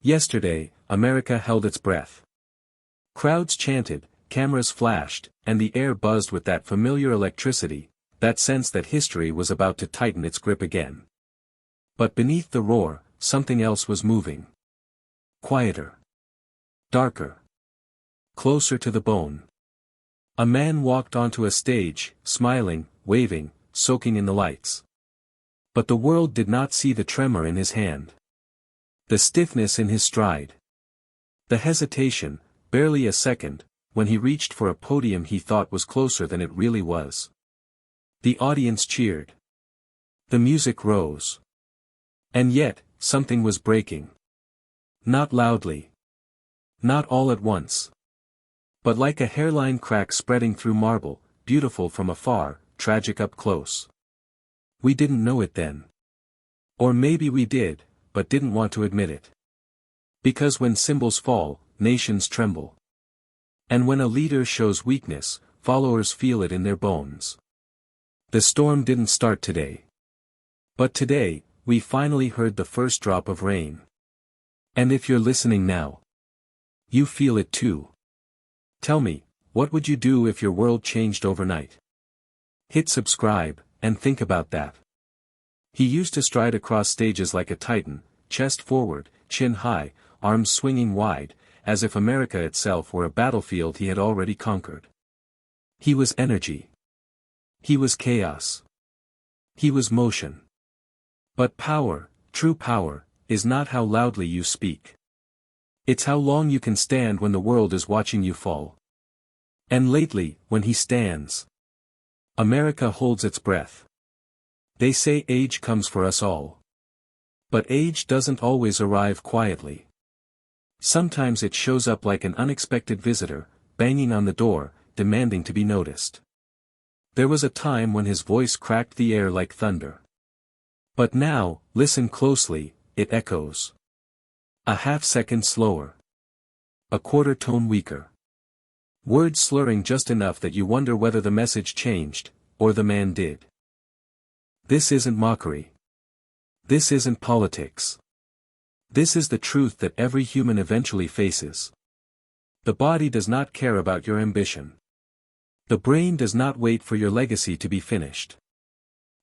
Yesterday, America held its breath. Crowds chanted, cameras flashed, and the air buzzed with that familiar electricity, that sense that history was about to tighten its grip again. But beneath the roar, something else was moving. Quieter. Darker. Closer to the bone. A man walked onto a stage, smiling, waving, soaking in the lights. But the world did not see the tremor in his hand. The stiffness in his stride. The hesitation, barely a second, when he reached for a podium he thought was closer than it really was. The audience cheered. The music rose. And yet, something was breaking. Not loudly. Not all at once. But like a hairline crack spreading through marble, beautiful from afar, tragic up close. We didn't know it then. Or maybe we did, but didn't want to admit it. Because when symbols fall, nations tremble. And when a leader shows weakness, followers feel it in their bones. The storm didn't start today. But today, we finally heard the first drop of rain. And if you're listening now, you feel it too. Tell me, what would you do if your world changed overnight? Hit subscribe, and think about that. He used to stride across stages like a titan, chest forward, chin high, arms swinging wide, as if America itself were a battlefield he had already conquered. He was energy. He was chaos. He was motion. But power, true power, is not how loudly you speak. It's how long you can stand when the world is watching you fall. And lately, when he stands, America holds its breath. They say age comes for us all. But age doesn't always arrive quietly. Sometimes it shows up like an unexpected visitor, banging on the door, demanding to be noticed. There was a time when his voice cracked the air like thunder. But now, listen closely, it echoes. A half-second slower. A quarter tone weaker. Words slurring just enough that you wonder whether the message changed, or the man did. This isn't mockery. This isn't politics. This is the truth that every human eventually faces. The body does not care about your ambition. The brain does not wait for your legacy to be finished.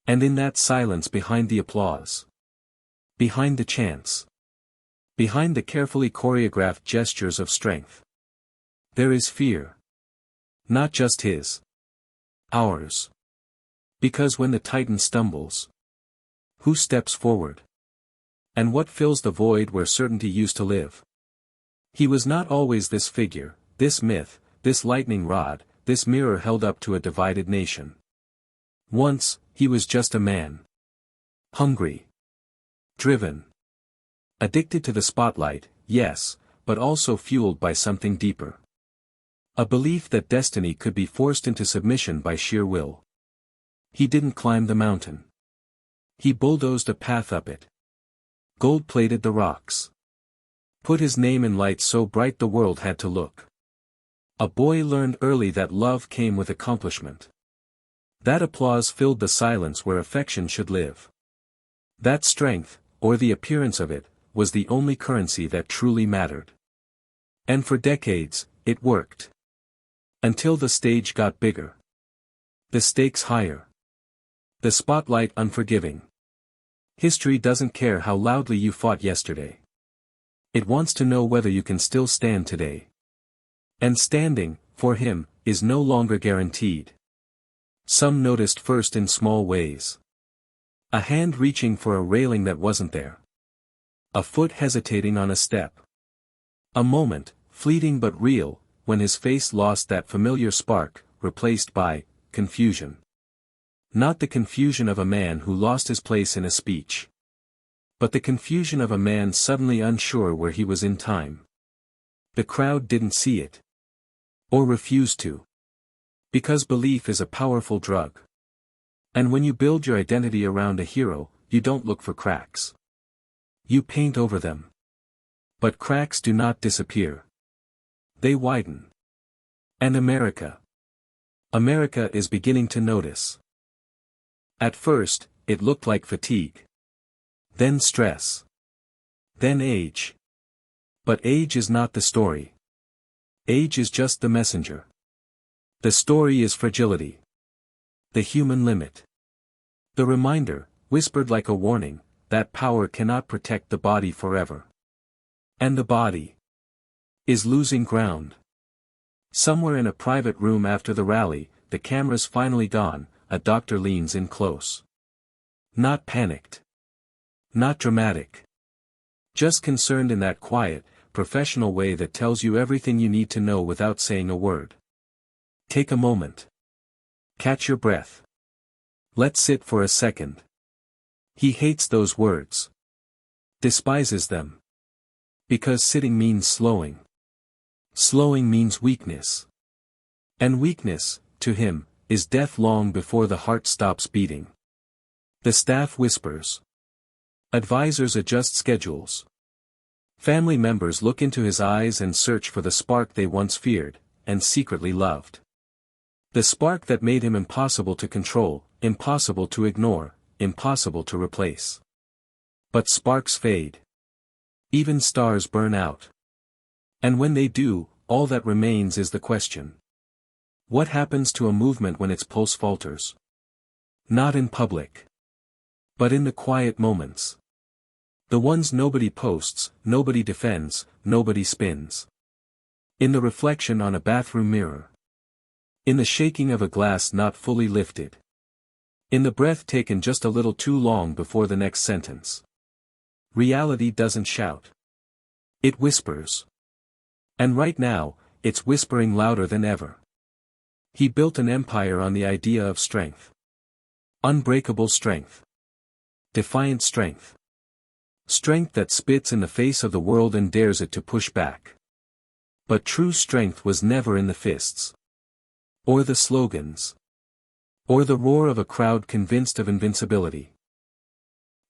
And in that silence behind the applause, behind the chants, behind the carefully choreographed gestures of strength, there is fear. Not just his. Ours. Because when the titan stumbles, who steps forward? And what fills the void where certainty used to live? He was not always this figure, this myth, this lightning rod, this mirror held up to a divided nation. Once, he was just a man. Hungry. Driven. Addicted to the spotlight, yes, but also fueled by something deeper. A belief that destiny could be forced into submission by sheer will. He didn't climb the mountain. He bulldozed a path up it. Gold-plated the rocks. Put his name in lights so bright the world had to look. A boy learned early that love came with accomplishment. That applause filled the silence where affection should live. That strength, or the appearance of it, was the only currency that truly mattered. And for decades, it worked. Until the stage got bigger. The stakes higher. The spotlight unforgiving. History doesn't care how loudly you fought yesterday. It wants to know whether you can still stand today. And standing, for him, is no longer guaranteed. Some noticed first in small ways. A hand reaching for a railing that wasn't there. A foot hesitating on a step. A moment, fleeting but real, when his face lost that familiar spark, replaced by confusion. Not the confusion of a man who lost his place in a speech. But the confusion of a man suddenly unsure where he was in time. The crowd didn't see it. Or refused to. Because belief is a powerful drug. And when you build your identity around a hero, you don't look for cracks. You paint over them. But cracks do not disappear. They widen. And America is beginning to notice. At first, it looked like fatigue. Then stress. Then age. But age is not the story. Age is just the messenger. The story is fragility. The human limit. The reminder, whispered like a warning, that power cannot protect the body forever. And the body is losing ground. Somewhere in a private room after the rally, the camera's finally gone, a doctor leans in close. Not panicked. Not dramatic. Just concerned in that quiet, professional way that tells you everything you need to know without saying a word. Take a moment. Catch your breath. Let's sit for a second. He hates those words. Despises them. Because sitting means slowing. Slowing means weakness. And weakness, to him, is death long before the heart stops beating. The staff whispers. Advisors adjust schedules. Family members look into his eyes and search for the spark they once feared, and secretly loved. The spark that made him impossible to control, impossible to ignore, impossible to replace. But sparks fade. Even stars burn out. And when they do, all that remains is the question. What happens to a movement when its pulse falters? Not in public. But in the quiet moments. The ones nobody posts, nobody defends, nobody spins. In the reflection on a bathroom mirror. In the shaking of a glass not fully lifted. In the breath taken just a little too long before the next sentence. Reality doesn't shout. It whispers. And right now, it's whispering louder than ever. He built an empire on the idea of strength. Unbreakable strength. Defiant strength. Strength that spits in the face of the world and dares it to push back. But true strength was never in the fists. Or the slogans. Or the roar of a crowd convinced of invincibility.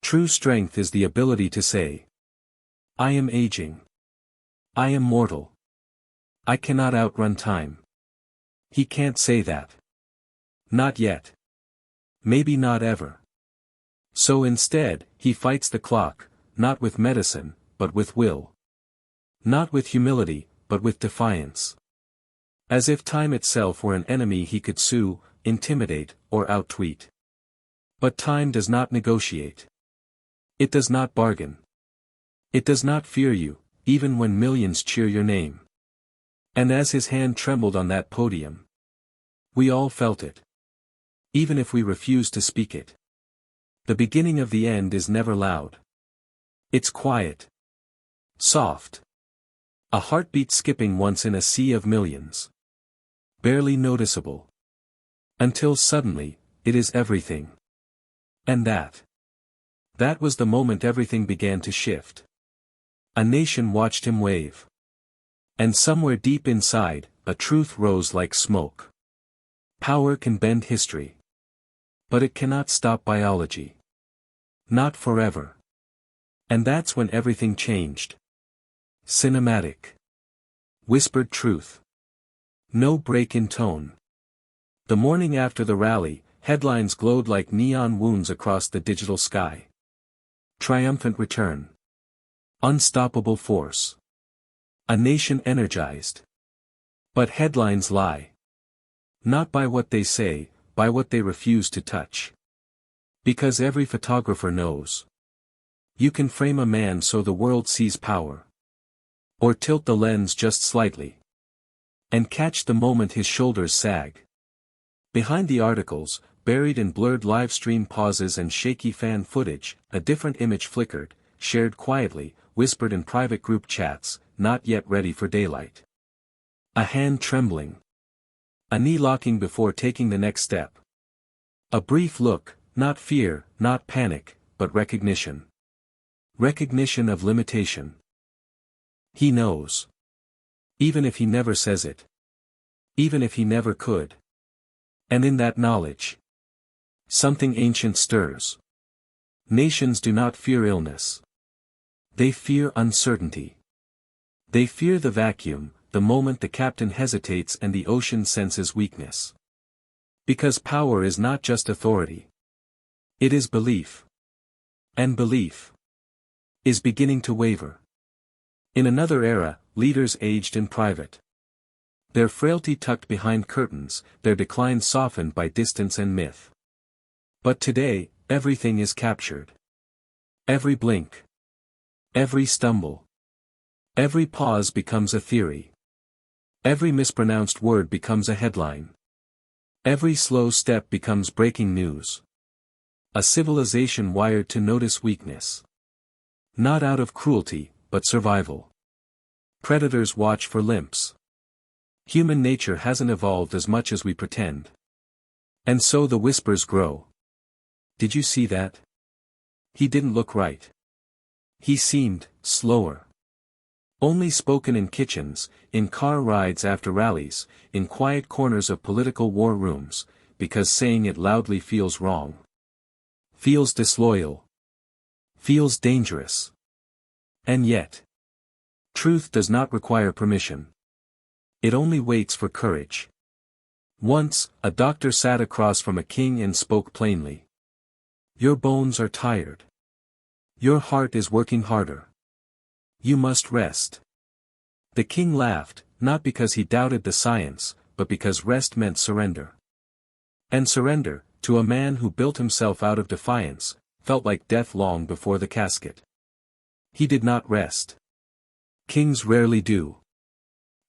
True strength is the ability to say, I am aging. I am mortal. I cannot outrun time. He can't say that. Not yet. Maybe not ever. So instead, he fights the clock, not with medicine, but with will. Not with humility, but with defiance. As if time itself were an enemy he could sue, intimidate, or out-tweet. But time does not negotiate. It does not bargain. It does not fear you, even when millions cheer your name. And as his hand trembled on that podium, we all felt it. Even if we refused to speak it. The beginning of the end is never loud. It's quiet. Soft. A heartbeat skipping once in a sea of millions. Barely noticeable. Until suddenly, it is everything. And that was the moment everything began to shift. A nation watched him wave. And somewhere deep inside, a truth rose like smoke. Power can bend history. But it cannot stop biology. Not forever. And that's when everything changed. Cinematic. Whispered truth. No break in tone. The morning after the rally, headlines glowed like neon wounds across the digital sky. Triumphant return. Unstoppable force. A nation energized. But headlines lie. Not by what they say, by what they refuse to touch. Because every photographer knows. You can frame a man so the world sees power. Or tilt the lens just slightly. And catch the moment his shoulders sag. Behind the articles, buried in blurred live stream pauses and shaky fan footage, a different image flickered, shared quietly, whispered in private group chats, not yet ready for daylight. A hand trembling. A knee locking before taking the next step. A brief look, not fear, not panic, but recognition. Recognition of limitation. He knows. Even if he never says it. Even if he never could. And in that knowledge, something ancient stirs. Nations do not fear illness. They fear uncertainty. They fear the vacuum, the moment the captain hesitates and the ocean senses weakness. Because power is not just authority. It is belief. And belief is beginning to waver. In another era, leaders aged in private. Their frailty tucked behind curtains, their decline softened by distance and myth. But today, everything is captured. Every blink. Every stumble. Every pause becomes a theory. Every mispronounced word becomes a headline. Every slow step becomes breaking news. A civilization wired to notice weakness. Not out of cruelty, but survival. Predators watch for limps. Human nature hasn't evolved as much as we pretend. And so the whispers grow. Did you see that? He didn't look right. He seemed slower. Only spoken in kitchens, in car rides after rallies, in quiet corners of political war rooms, because saying it loudly feels wrong. Feels disloyal. Feels dangerous. And yet, truth does not require permission. It only waits for courage. Once, a doctor sat across from a king and spoke plainly. Your bones are tired. Your heart is working harder. You must rest. The king laughed, not because he doubted the science, but because rest meant surrender. And surrender, to a man who built himself out of defiance, felt like death long before the casket. He did not rest. Kings rarely do.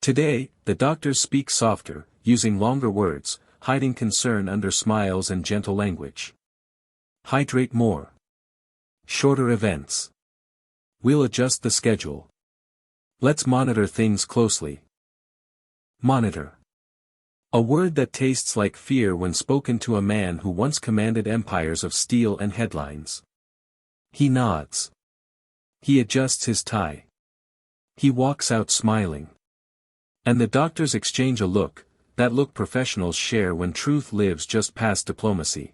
Today, the doctors speak softer, using longer words, hiding concern under smiles and gentle language. Hydrate more. Shorter events. We'll adjust the schedule. Let's monitor things closely. Monitor. A word that tastes like fear when spoken to a man who once commanded empires of steel and headlines. He nods. He adjusts his tie. He walks out smiling. And the doctors exchange a look, that look professionals share when truth lives just past diplomacy.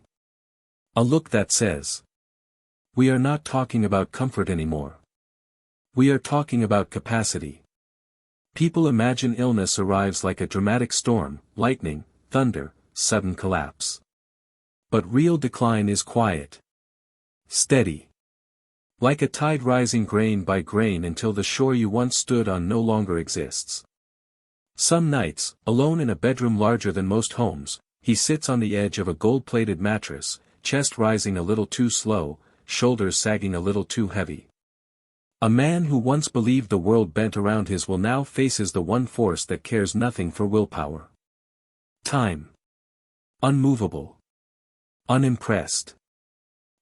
A look that says, we are not talking about comfort anymore. We are talking about capacity. People imagine illness arrives like a dramatic storm, lightning, thunder, sudden collapse. But real decline is quiet. Steady. Like a tide rising grain by grain until the shore you once stood on no longer exists. Some nights, alone in a bedroom larger than most homes, he sits on the edge of a gold-plated mattress, chest rising a little too slow, shoulders sagging a little too heavy. A man who once believed the world bent around his will now faces the one force that cares nothing for willpower. Time. Unmovable. Unimpressed.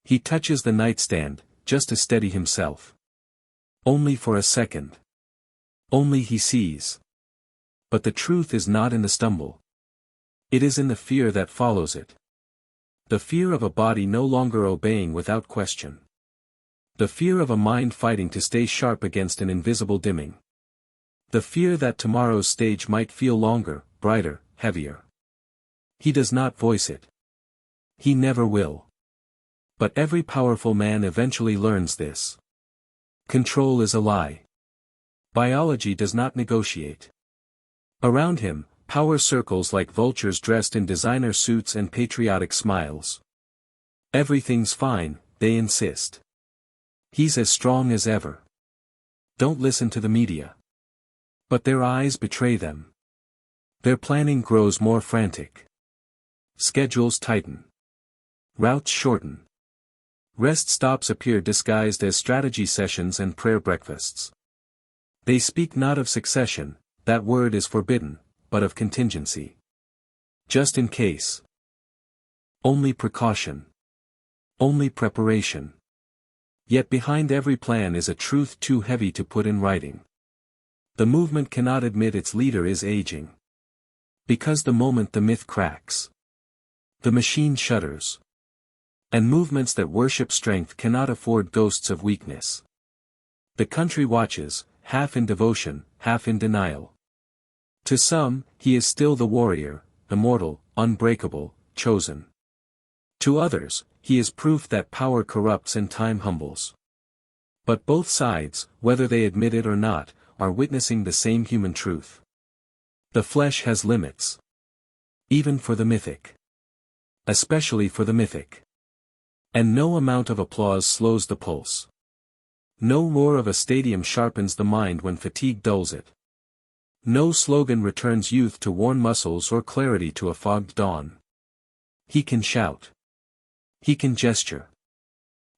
He touches the nightstand, just to steady himself. Only for a second. Only he sees. But the truth is not in the stumble. It is in the fear that follows it. The fear of a body no longer obeying without question. The fear of a mind fighting to stay sharp against an invisible dimming. The fear that tomorrow's stage might feel longer, brighter, heavier. He does not voice it. He never will. But every powerful man eventually learns this. Control is a lie. Biology does not negotiate. Around him, power circles like vultures dressed in designer suits and patriotic smiles. Everything's fine, they insist. He's as strong as ever. Don't listen to the media. But their eyes betray them. Their planning grows more frantic. Schedules tighten. Routes shorten. Rest stops appear disguised as strategy sessions and prayer breakfasts. They speak not of succession, that word is forbidden, but of contingency. Just in case. Only precaution. Only preparation. Yet behind every plan is a truth too heavy to put in writing. The movement cannot admit its leader is aging. Because the moment the myth cracks, the machine shudders. And movements that worship strength cannot afford ghosts of weakness. The country watches, half in devotion, half in denial. To some, he is still the warrior, immortal, unbreakable, chosen. To others, he is proof that power corrupts and time humbles. But both sides, whether they admit it or not, are witnessing the same human truth. The flesh has limits. Even for the mythic. Especially for the mythic. And no amount of applause slows the pulse. No roar of a stadium sharpens the mind when fatigue dulls it. No slogan returns youth to worn muscles or clarity to a fogged dawn. He can shout. He can gesture.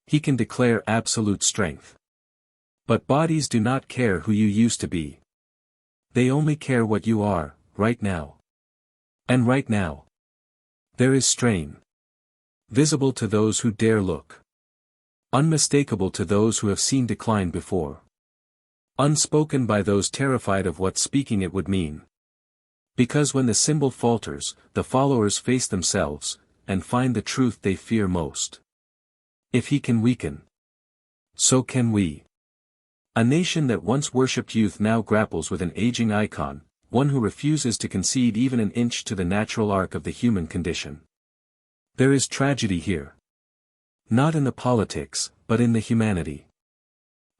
He can declare absolute strength. But bodies do not care who you used to be. They only care what you are, right now. And right now, there is strain. Visible to those who dare look. Unmistakable to those who have seen decline before. Unspoken by those terrified of what speaking it would mean. Because when the symbol falters, the followers face themselves, and find the truth they fear most. If he can weaken, so can we. A nation that once worshipped youth now grapples with an aging icon, one who refuses to concede even an inch to the natural arc of the human condition. There is tragedy here. Not in the politics, but in the humanity.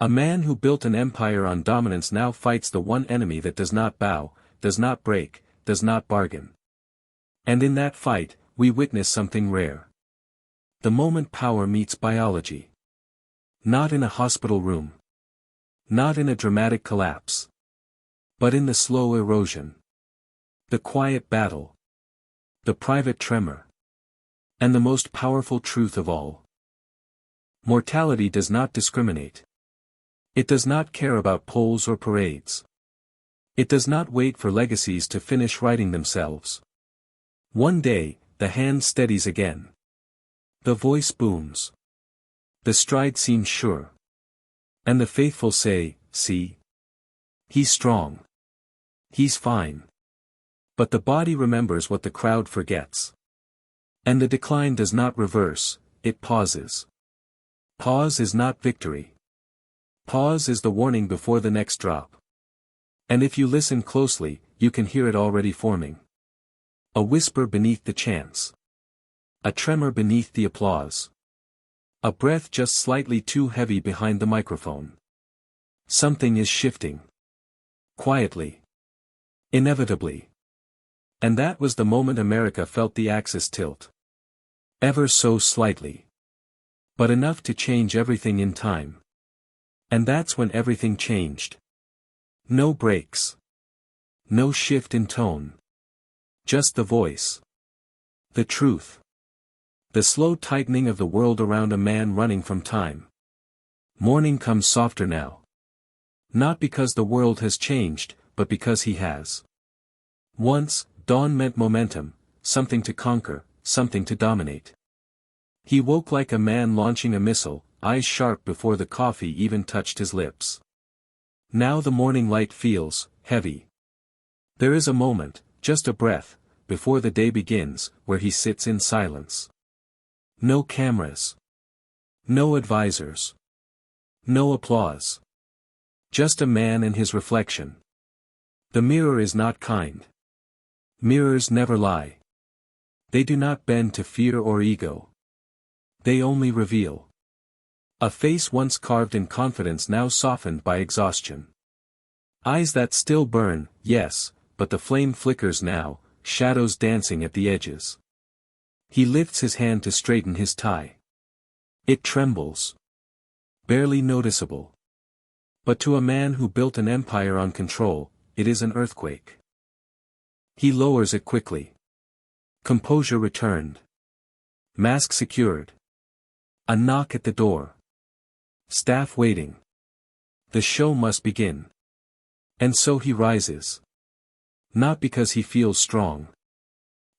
A man who built an empire on dominance now fights the one enemy that does not bow, does not break, does not bargain. And in that fight, we witness something rare. The moment power meets biology. Not in a hospital room. Not in a dramatic collapse. But in the slow erosion. The quiet battle. The private tremor. And the most powerful truth of all. Mortality does not discriminate. It does not care about polls or parades. It does not wait for legacies to finish writing themselves. One day, the hand steadies again. The voice booms. The stride seems sure. And the faithful say, see. He's strong. He's fine. But the body remembers what the crowd forgets. And the decline does not reverse, it pauses. Pause is not victory. Pause is the warning before the next drop. And if you listen closely, you can hear it already forming. A whisper beneath the chants. A tremor beneath the applause. A breath just slightly too heavy behind the microphone. Something is shifting. Quietly. Inevitably. And that was the moment America felt the axis tilt. Ever so slightly. But enough to change everything in time. And that's when everything changed. No breaks. No shift in tone. Just the voice. The truth. The slow tightening of the world around a man running from time. Morning comes softer now. Not because the world has changed, but because he has. Once, dawn meant momentum, something to conquer, something to dominate. He woke like a man launching a missile, eyes sharp before the coffee even touched his lips. Now the morning light feels heavy. There is a moment, just a breath, before the day begins, where he sits in silence. No cameras. No advisors. No applause. Just a man and his reflection. The mirror is not kind. Mirrors never lie. They do not bend to fear or ego. They only reveal. A face once carved in confidence now softened by exhaustion. Eyes that still burn, yes, but the flame flickers now, shadows dancing at the edges. He lifts his hand to straighten his tie. It trembles. Barely noticeable. But to a man who built an empire on control, it is an earthquake. He lowers it quickly. Composure returned. Mask secured. A knock at the door. Staff waiting. The show must begin. And so he rises. Not because he feels strong.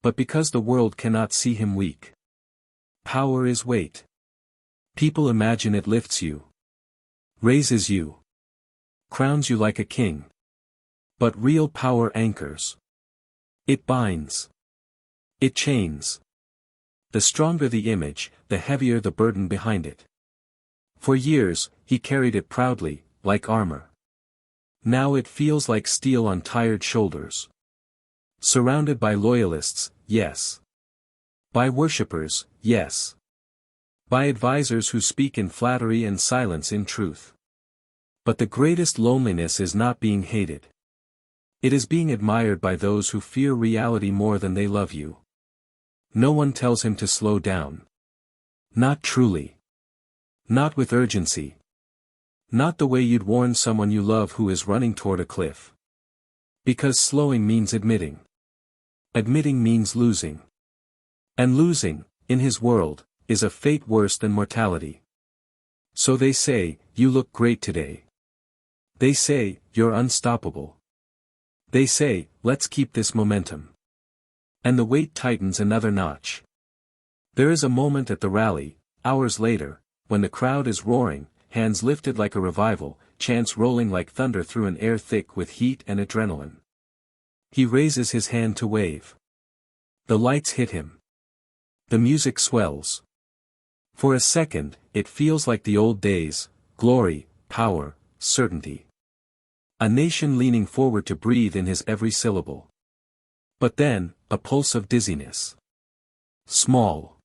But because the world cannot see him weak. Power is weight. People imagine it lifts you. Raises you. Crowns you like a king. But real power anchors. It binds. It chains. The stronger the image, the heavier the burden behind it. For years, he carried it proudly, like armor. Now it feels like steel on tired shoulders. Surrounded by loyalists, yes. By worshippers, yes. By advisors who speak in flattery and silence in truth. But the greatest loneliness is not being hated. It is being admired by those who fear reality more than they love you. No one tells him to slow down. Not truly. Not with urgency. Not the way you'd warn someone you love who is running toward a cliff. Because slowing means admitting. Admitting means losing. And losing, in his world, is a fate worse than mortality. So they say, you look great today. They say, you're unstoppable. They say, let's keep this momentum. And the weight tightens another notch. There is a moment at the rally, hours later, when the crowd is roaring, hands lifted like a revival, chants rolling like thunder through an air thick with heat and adrenaline. He raises his hand to wave. The lights hit him. The music swells. For a second, it feels like the old days, glory, power, certainty. A nation leaning forward to breathe in his every syllable. But then, a pulse of dizziness. Small.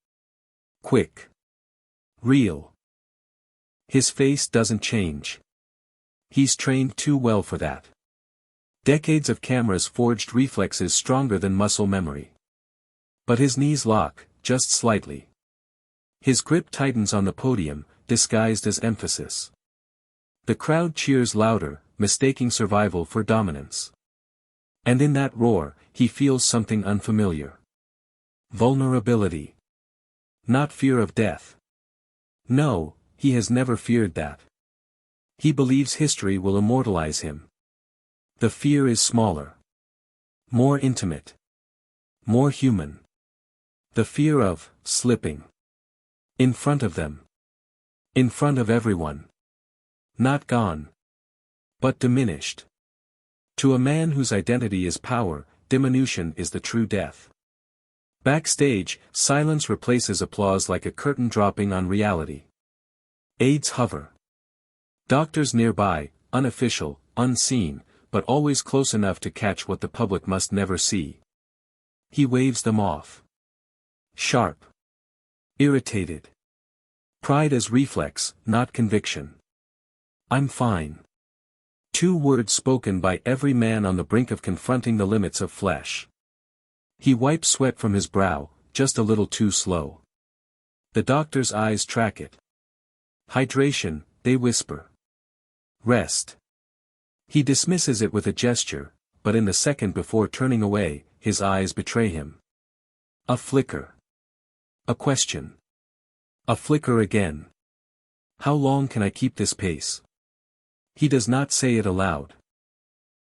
Quick. Real. His face doesn't change. He's trained too well for that. Decades of cameras forged reflexes stronger than muscle memory. But his knees lock, just slightly. His grip tightens on the podium, disguised as emphasis. The crowd cheers louder, mistaking survival for dominance. And in that roar, he feels something unfamiliar. Vulnerability. Not fear of death. No, he has never feared that. He believes history will immortalize him. The fear is smaller. More intimate. More human. The fear of slipping. In front of them. In front of everyone. Not gone. But diminished. To a man whose identity is power, diminution is the true death. Backstage, silence replaces applause like a curtain dropping on reality. Aides hover. Doctors nearby, unofficial, unseen, but always close enough to catch what the public must never see. He waves them off. Sharp. Irritated. Pride as reflex, not conviction. I'm fine. 2 words spoken by every man on the brink of confronting the limits of flesh. He wipes sweat from his brow, just a little too slow. The doctor's eyes track it. Hydration, they whisper. Rest. He dismisses it with a gesture, but in the second before turning away, his eyes betray him. A flicker. A question. A flicker again. How long can I keep this pace? He does not say it aloud.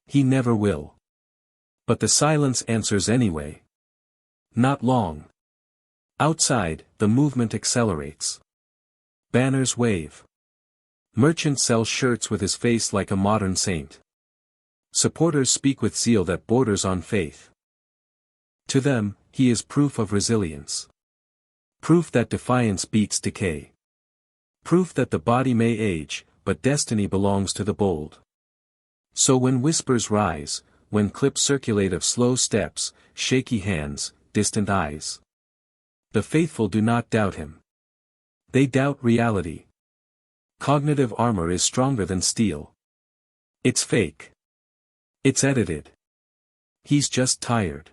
He never will. But the silence answers anyway. Not long. Outside, the movement accelerates. Banners wave. Merchants sell shirts with his face like a modern saint. Supporters speak with zeal that borders on faith. To them, he is proof of resilience. Proof that defiance beats decay. Proof that the body may age, but destiny belongs to the bold. So when whispers rise, when clips circulate of slow steps, shaky hands, distant eyes, the faithful do not doubt him. They doubt reality. Cognitive armor is stronger than steel. It's fake. It's edited. He's just tired.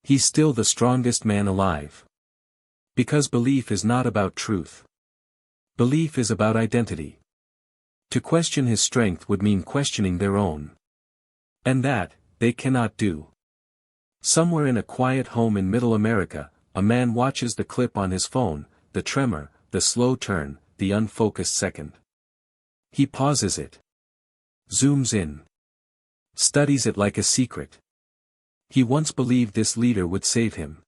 He's still the strongest man alive. Because belief is not about truth. Belief is about identity. To question his strength would mean questioning their own. And that, they cannot do. Somewhere in a quiet home in Middle America, a man watches the clip on his phone, the tremor, the slow turn, the unfocused second. He pauses it. Zooms in. Studies it like a secret. He once believed this leader would save him.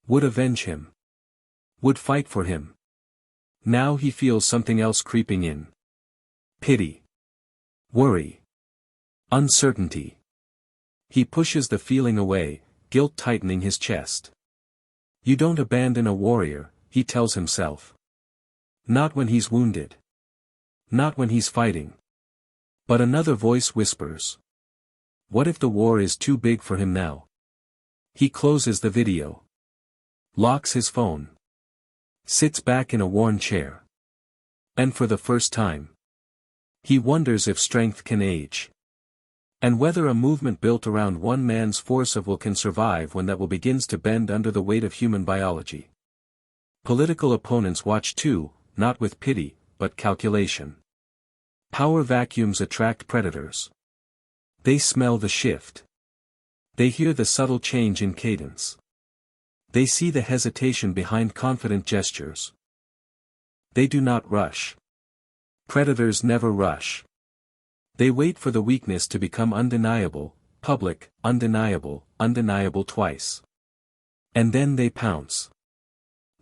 Would avenge him. Would fight for him. Now he feels something else creeping in. Pity. Worry. Uncertainty. He pushes the feeling away, guilt tightening his chest. You don't abandon a warrior, he tells himself. Not when he's wounded. Not when he's fighting. But another voice whispers. What if the war is too big for him now? He closes the video. Locks his phone. Sits back in a worn chair. And for the first time, he wonders if strength can age. And whether a movement built around one man's force of will can survive when that will begins to bend under the weight of human biology. Political opponents watch too, not with pity, but calculation. Power vacuums attract predators. They smell the shift. They hear the subtle change in cadence. They see the hesitation behind confident gestures. They do not rush. Predators never rush. They wait for the weakness to become undeniable, public, undeniable, undeniable twice. And then they pounce.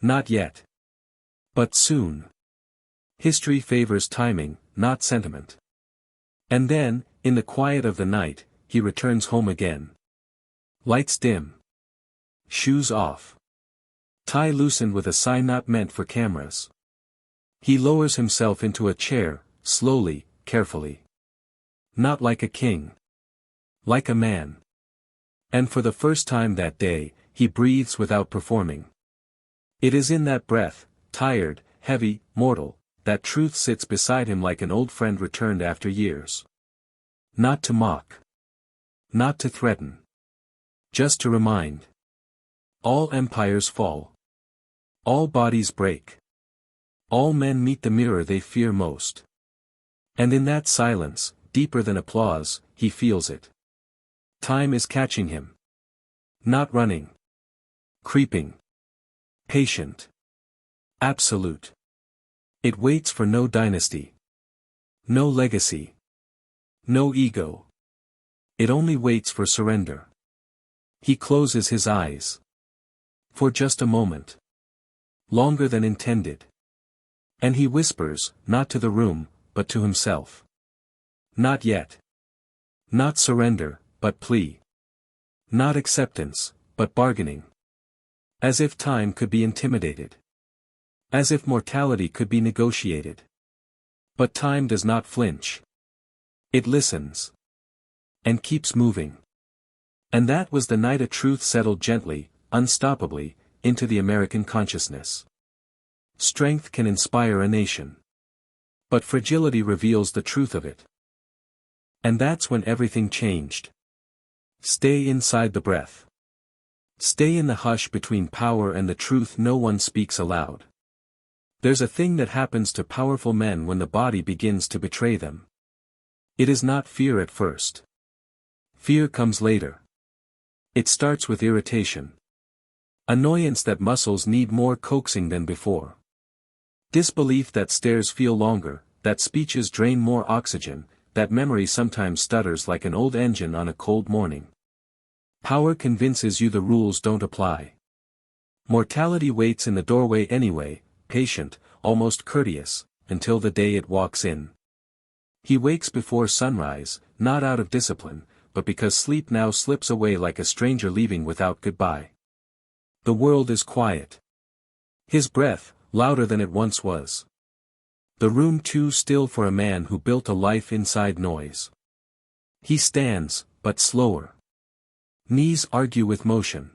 Not yet. But soon. History favors timing, not sentiment. And then, in the quiet of the night, he returns home again. Lights dim. Shoes off. Tie loosened with a sign not meant for cameras. He lowers himself into a chair, slowly, carefully. Not like a king. Like a man. And for the first time that day, he breathes without performing. It is in that breath, tired, heavy, mortal, that truth sits beside him like an old friend returned after years. Not to mock. Not to threaten. Just to remind. All empires fall. All bodies break. All men meet the mirror they fear most. And in that silence, deeper than applause, he feels it. Time is catching him. Not running. Creeping. Patient. Absolute. It waits for no dynasty. No legacy. No ego. It only waits for surrender. He closes his eyes. For just a moment. Longer than intended. And he whispers, not to the room, but to himself. Not yet. Not surrender, but plea. Not acceptance, but bargaining. As if time could be intimidated. As if mortality could be negotiated. But time does not flinch. It listens. And keeps moving. And that was the night a truth settled gently, unstoppably, into the American consciousness. Strength can inspire a nation. But fragility reveals the truth of it. And that's when everything changed. Stay inside the breath. Stay in the hush between power and the truth no one speaks aloud. There's a thing that happens to powerful men when the body begins to betray them. It is not fear at first. Fear comes later. It starts with irritation. Annoyance that muscles need more coaxing than before. Disbelief that stares feel longer, that speeches drain more oxygen, that memory sometimes stutters like an old engine on a cold morning. Power convinces you the rules don't apply. Mortality waits in the doorway anyway, patient, almost courteous, until the day it walks in. He wakes before sunrise, not out of discipline, but because sleep now slips away like a stranger leaving without goodbye. The world is quiet. His breath, louder than it once was. The room too still for a man who built a life inside noise. He stands, but slower. Knees argue with motion.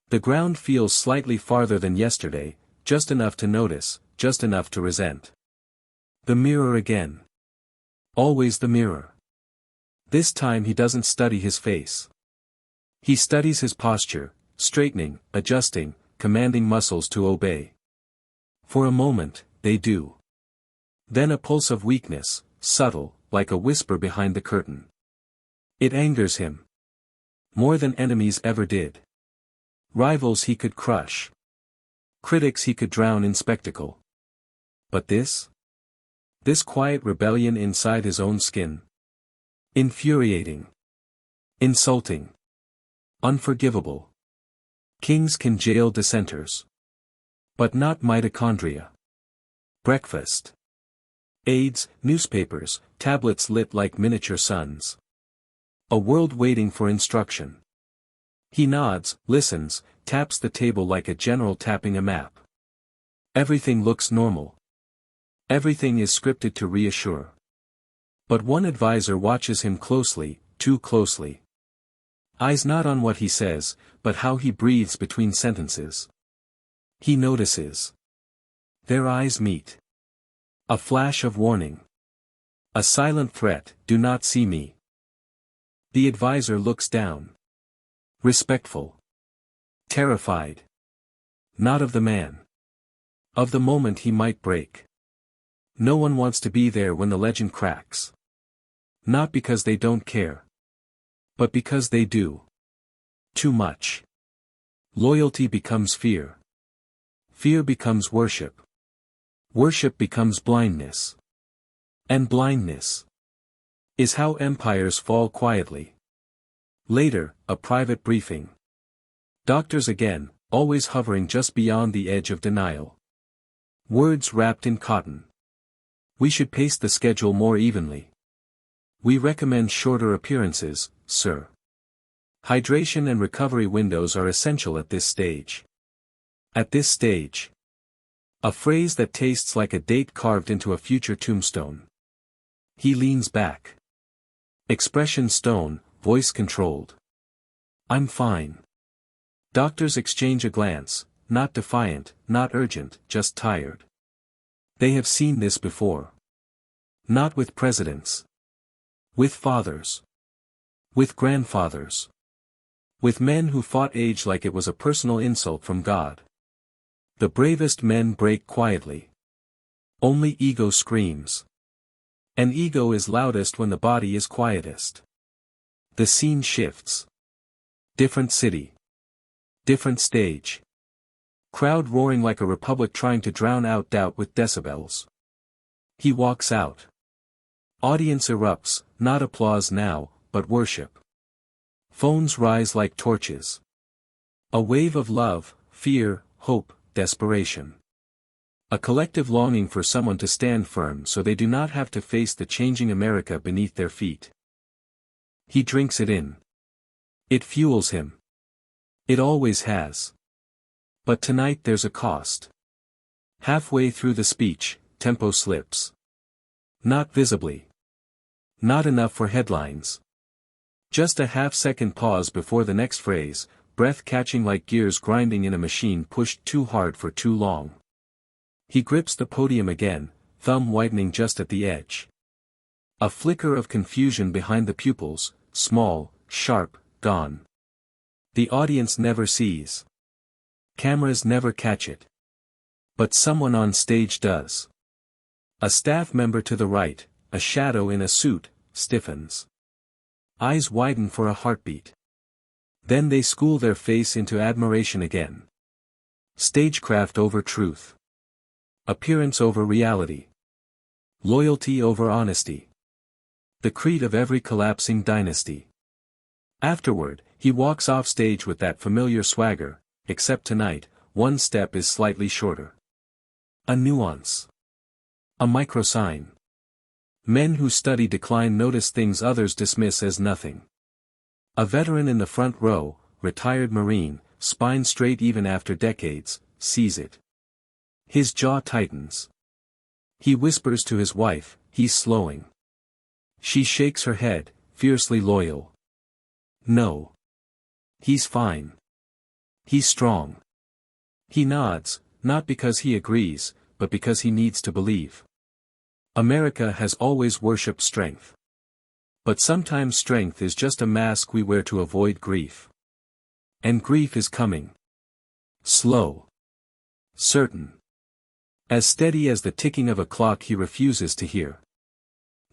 The ground feels slightly farther than yesterday, just enough to notice, just enough to resent. The mirror again. Always the mirror. This time he doesn't study his face. He studies his posture, straightening, adjusting, commanding muscles to obey. For a moment, they do. Then a pulse of weakness, subtle, like a whisper behind the curtain. It angers him. More than enemies ever did. Rivals he could crush. Critics he could drown in spectacle. But this? This quiet rebellion inside his own skin. Infuriating. Insulting. Unforgivable. Kings can jail dissenters. But not mitochondria. Breakfast. Aids, newspapers, tablets lit like miniature suns. A world waiting for instruction. He nods, listens, taps the table like a general tapping a map. Everything looks normal. Everything is scripted to reassure. But one advisor watches him closely, too closely. Eyes not on what he says, but how he breathes between sentences. He notices. Their eyes meet. A flash of warning. A silent threat, do not see me. The advisor looks down. Respectful. Terrified. Not of the man. Of the moment he might break. No one wants to be there when the legend cracks. Not because they don't care. But because they do. Too much. Loyalty becomes fear. Fear becomes worship. Worship becomes blindness. And blindness is how empires fall quietly. Later, a private briefing. Doctors again, always hovering just beyond the edge of denial. Words wrapped in cotton. We should pace the schedule more evenly. We recommend shorter appearances, sir. Hydration and recovery windows are essential at this stage. At this stage. A phrase that tastes like a date carved into a future tombstone. He leans back. Expression stone, voice controlled. I'm fine. Doctors exchange a glance, not defiant, not urgent, just tired. They have seen this before. Not with presidents. With fathers. With grandfathers. With men who fought age like it was a personal insult from God. The bravest men break quietly. Only ego screams. And ego is loudest when the body is quietest. The scene shifts. Different city. Different stage. Crowd roaring like a republic trying to drown out doubt with decibels. He walks out. Audience erupts, not applause now, but worship. Phones rise like torches. A wave of love, fear, hope, desperation. A collective longing for someone to stand firm so they do not have to face the changing America beneath their feet. He drinks it in. It fuels him. It always has. But tonight there's a cost. Halfway through the speech, tempo slips. Not visibly. Not enough for headlines. Just a half-second pause before the next phrase, breath catching like gears grinding in a machine pushed too hard for too long. He grips the podium again, thumb whitening just at the edge. A flicker of confusion behind the pupils, small, sharp, gone. The audience never sees. Cameras never catch it. But someone on stage does. A staff member to the right, a shadow in a suit, stiffens. Eyes widen for a heartbeat. Then they school their face into admiration again. Stagecraft over truth. Appearance over reality. Loyalty over honesty. The creed of every collapsing dynasty. Afterward, he walks off stage with that familiar swagger, except tonight, one step is slightly shorter. A nuance. A microsign. Men who study decline notice things others dismiss as nothing. A veteran in the front row, retired Marine, spine straight even after decades, sees it. His jaw tightens. He whispers to his wife, he's slowing. She shakes her head, fiercely loyal. No. He's fine. He's strong. He nods, not because he agrees, but because he needs to believe. America has always worshipped strength. But sometimes strength is just a mask we wear to avoid grief. And grief is coming. Slow. Certain. As steady as the ticking of a clock he refuses to hear.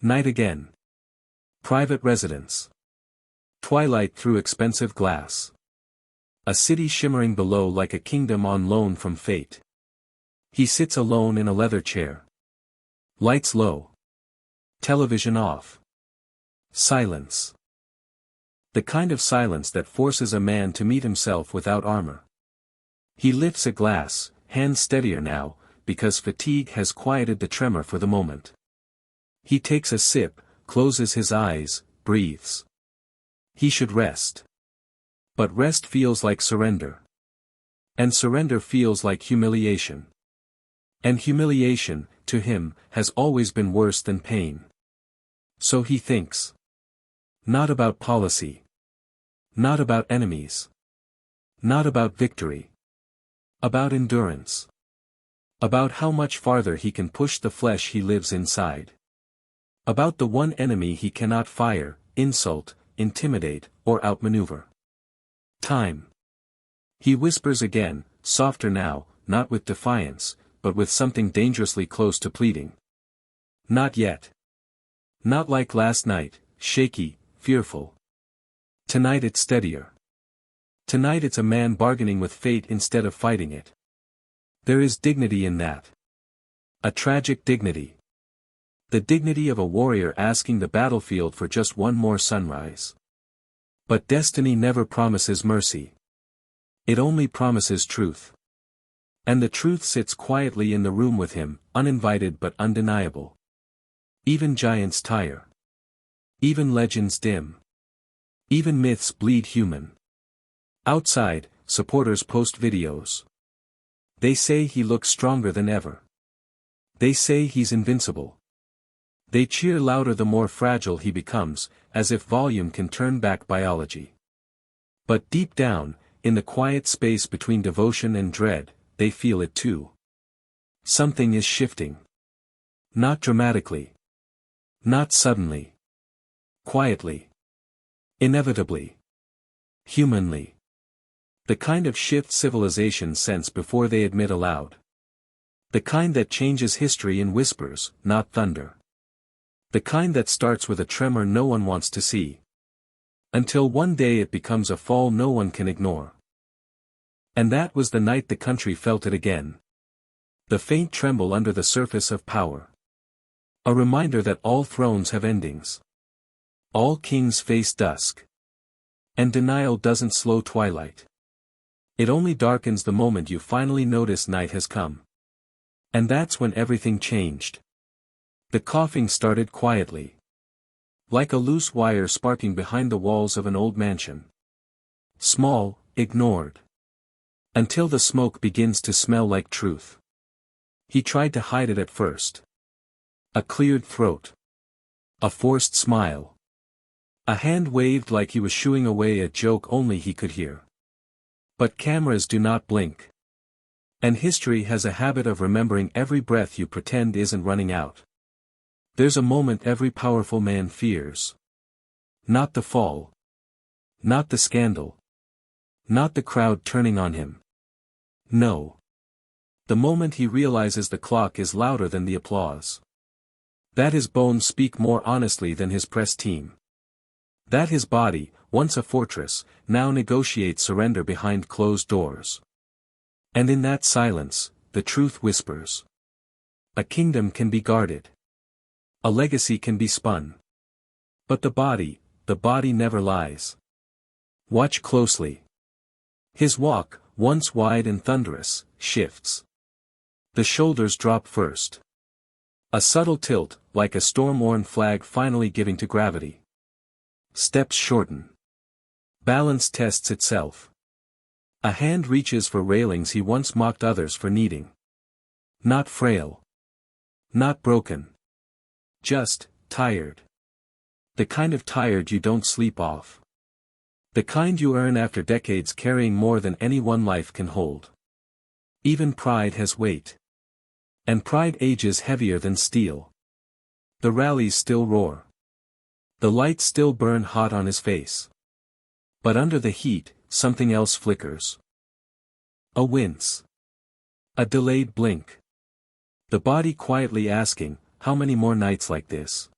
Night again. Private residence. Twilight through expensive glass. A city shimmering below like a kingdom on loan from fate. He sits alone in a leather chair. Lights low. Television off. Silence. The kind of silence that forces a man to meet himself without armor. He lifts a glass, hands steadier now, because fatigue has quieted the tremor for the moment. He takes a sip, closes his eyes, breathes. He should rest. But rest feels like surrender. And surrender feels like humiliation. And humiliation, to him, has always been worse than pain. So he thinks. Not about policy. Not about enemies. Not about victory. About endurance. About how much farther he can push the flesh he lives inside. About the one enemy he cannot fire, insult, intimidate, or outmaneuver. Time. He whispers again, softer now, not with defiance, but with something dangerously close to pleading. Not yet. Not like last night, shaky, fearful. Tonight it's steadier. Tonight it's a man bargaining with fate instead of fighting it. There is dignity in that. A tragic dignity. The dignity of a warrior asking the battlefield for just one more sunrise. But destiny never promises mercy. It only promises truth. And the truth sits quietly in the room with him, uninvited but undeniable. Even giants tire. Even legends dim. Even myths bleed human. Outside, supporters post videos. They say he looks stronger than ever. They say he's invincible. They cheer louder the more fragile he becomes, as if volume can turn back biology. But deep down, in the quiet space between devotion and dread, they feel it too. Something is shifting. Not dramatically. Not suddenly. Quietly. Inevitably. Humanly. The kind of shift civilizations sense before they admit aloud. The kind that changes history in whispers, not thunder. The kind that starts with a tremor no one wants to see. Until one day it becomes a fall no one can ignore. And that was the night the country felt it again. The faint tremble under the surface of power. A reminder that all thrones have endings. All kings face dusk. And denial doesn't slow twilight. It only darkens the moment you finally notice night has come. And that's when everything changed. The coughing started quietly. Like a loose wire sparking behind the walls of an old mansion. Small, ignored. Until the smoke begins to smell like truth. He tried to hide it at first. A cleared throat. A forced smile. A hand waved like he was shooing away a joke only he could hear. But cameras do not blink. And history has a habit of remembering every breath you pretend isn't running out. There's a moment every powerful man fears. Not the fall. Not the scandal. Not the crowd turning on him. No. The moment he realizes the clock is louder than the applause. That his bones speak more honestly than his press team. That his body, once a fortress, now negotiates surrender behind closed doors. And in that silence, the truth whispers. A kingdom can be guarded. A legacy can be spun. But the body never lies. Watch closely. His walk, once wide and thunderous, shifts. The shoulders drop first. A subtle tilt, like a storm-worn flag finally giving to gravity. Steps shorten. Balance tests itself. A hand reaches for railings he once mocked others for needing. Not frail. Not broken. Just, tired. The kind of tired you don't sleep off. The kind you earn after decades carrying more than any one life can hold. Even pride has weight. And pride ages heavier than steel. The rallies still roar. The lights still burn hot on his face. But under the heat, something else flickers. A wince. A delayed blink. The body quietly asking, how many more nights like this?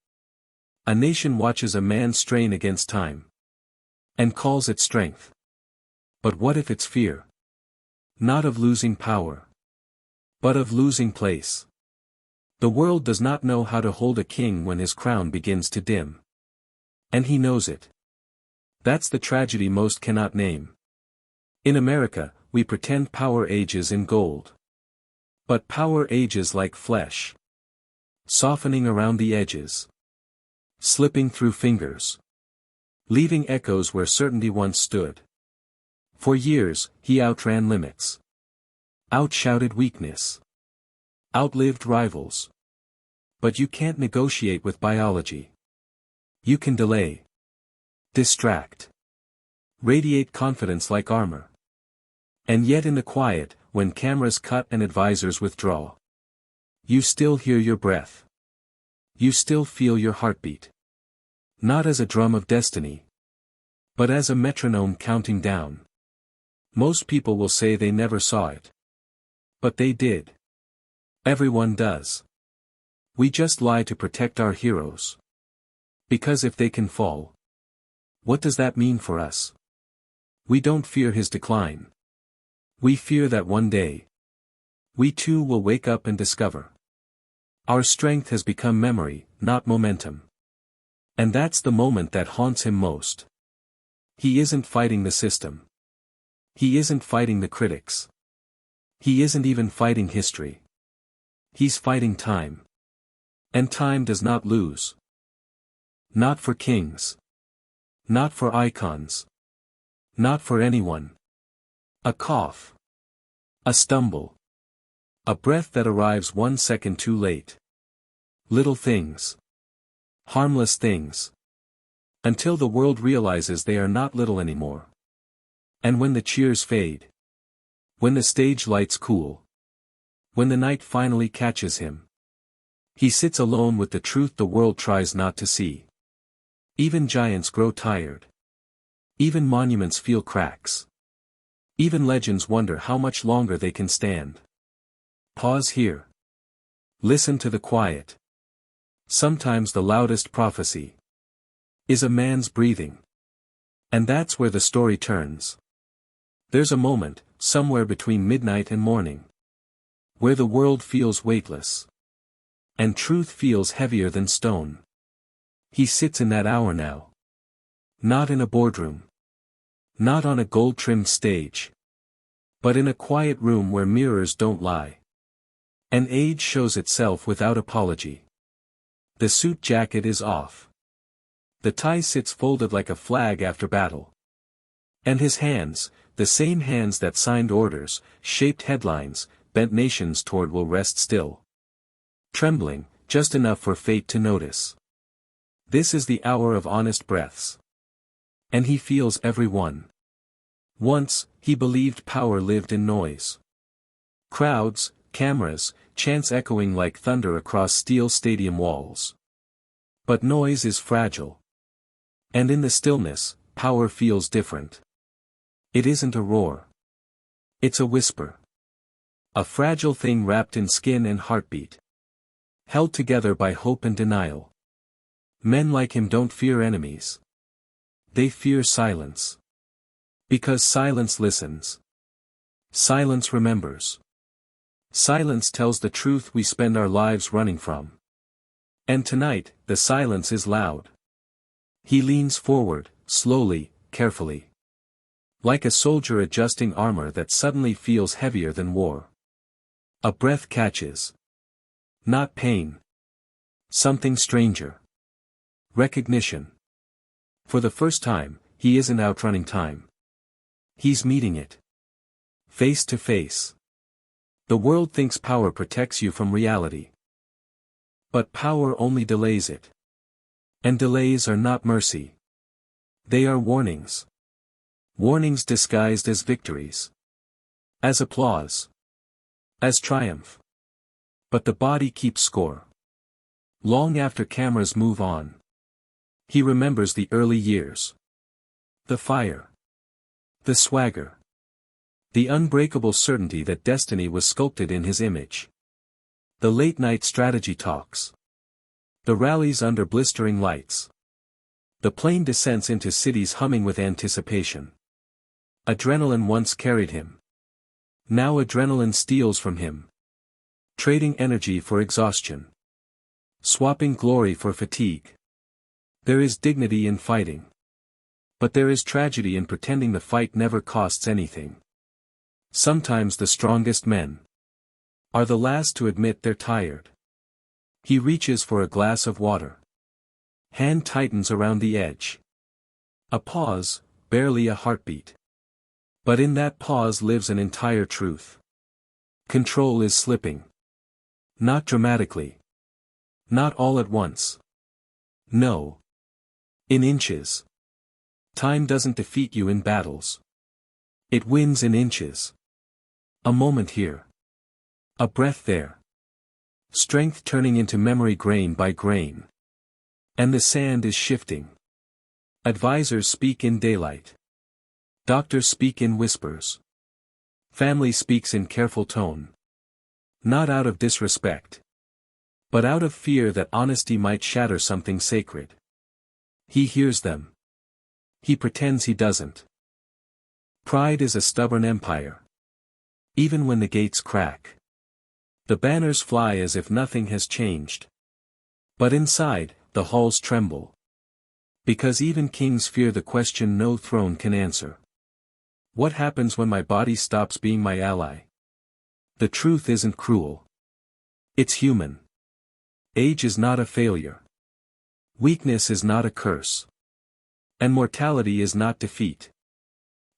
A nation watches a man strain against time. And calls it strength. But what if it's fear? Not of losing power. But of losing place. The world does not know how to hold a king when his crown begins to dim. And he knows it. That's the tragedy most cannot name. In America, we pretend power ages in gold. But power ages like flesh. Softening around the edges. Slipping through fingers. Leaving echoes where certainty once stood. For years, he outran limits. Outshouted weakness. Outlived rivals. But you can't negotiate with biology. You can delay. Distract. Radiate confidence like armor. And yet in the quiet, when cameras cut and advisors withdraw, you still hear your breath. You still feel your heartbeat. Not as a drum of destiny. But as a metronome counting down. Most people will say they never saw it. But they did. Everyone does. We just lie to protect our heroes. Because if they can fall, what does that mean for us? We don't fear his decline. We fear that one day, we too will wake up and discover our strength has become memory, not momentum. And that's the moment that haunts him most. He isn't fighting the system. He isn't fighting the critics. He isn't even fighting history. He's fighting time. And time does not lose. Not for kings. Not for icons. Not for anyone. A cough. A stumble. A breath that arrives 1 second too late. Little things. Harmless things. Until the world realizes they are not little anymore. And when the cheers fade. When the stage lights cool. When the night finally catches him. He sits alone with the truth the world tries not to see. Even giants grow tired. Even monuments feel cracks. Even legends wonder how much longer they can stand. Pause here. Listen to the quiet. Sometimes the loudest prophecy is a man's breathing. And that's where the story turns. There's a moment, somewhere between midnight and morning, where the world feels weightless. And truth feels heavier than stone. He sits in that hour now. Not in a boardroom. Not on a gold-trimmed stage. But in a quiet room where mirrors don't lie. And age shows itself without apology. The suit jacket is off. The tie sits folded like a flag after battle. And his hands, the same hands that signed orders, shaped headlines, bent nations toward will rest still. Trembling, just enough for fate to notice. This is the hour of honest breaths. And he feels every one. Once, he believed power lived in noise. Crowds, cameras, chants echoing like thunder across steel stadium walls. But noise is fragile. And in the stillness, power feels different. It isn't a roar. It's a whisper. A fragile thing wrapped in skin and heartbeat. Held together by hope and denial. Men like him don't fear enemies. They fear silence. Because silence listens. Silence remembers. Silence tells the truth we spend our lives running from. And tonight, the silence is loud. He leans forward, slowly, carefully. Like a soldier adjusting armor that suddenly feels heavier than war. A breath catches. Not pain. Something stranger. Recognition. For the first time, he isn't outrunning time. He's meeting it. Face to face. The world thinks power protects you from reality. But power only delays it. And delays are not mercy. They are warnings. Warnings disguised as victories. As applause. As triumph. But the body keeps score. Long after cameras move on. He remembers the early years. The fire. The swagger. The unbreakable certainty that destiny was sculpted in his image. The late-night strategy talks. The rallies under blistering lights. The plane descents into cities humming with anticipation. Adrenaline once carried him. Now adrenaline steals from him. Trading energy for exhaustion. Swapping glory for fatigue. There is dignity in fighting. But there is tragedy in pretending the fight never costs anything. Sometimes the strongest men are the last to admit they're tired. He reaches for a glass of water. Hand tightens around the edge. A pause, barely a heartbeat. But in that pause lives an entire truth. Control is slipping. Not dramatically. Not all at once. No. In inches. Time doesn't defeat you in battles. It wins in inches. A moment here. A breath there. Strength turning into memory grain by grain. And the sand is shifting. Advisors speak in daylight. Doctors speak in whispers. Family speaks in careful tone. Not out of disrespect. but out of fear that honesty might shatter something sacred. He hears them. He pretends he doesn't. Pride is a stubborn empire. Even when the gates crack, the banners fly as if nothing has changed. But inside, the halls tremble. Because even kings fear the question no throne can answer. What happens when my body stops being my ally? The truth isn't cruel. It's human. Age is not a failure. Weakness is not a curse. And mortality is not defeat.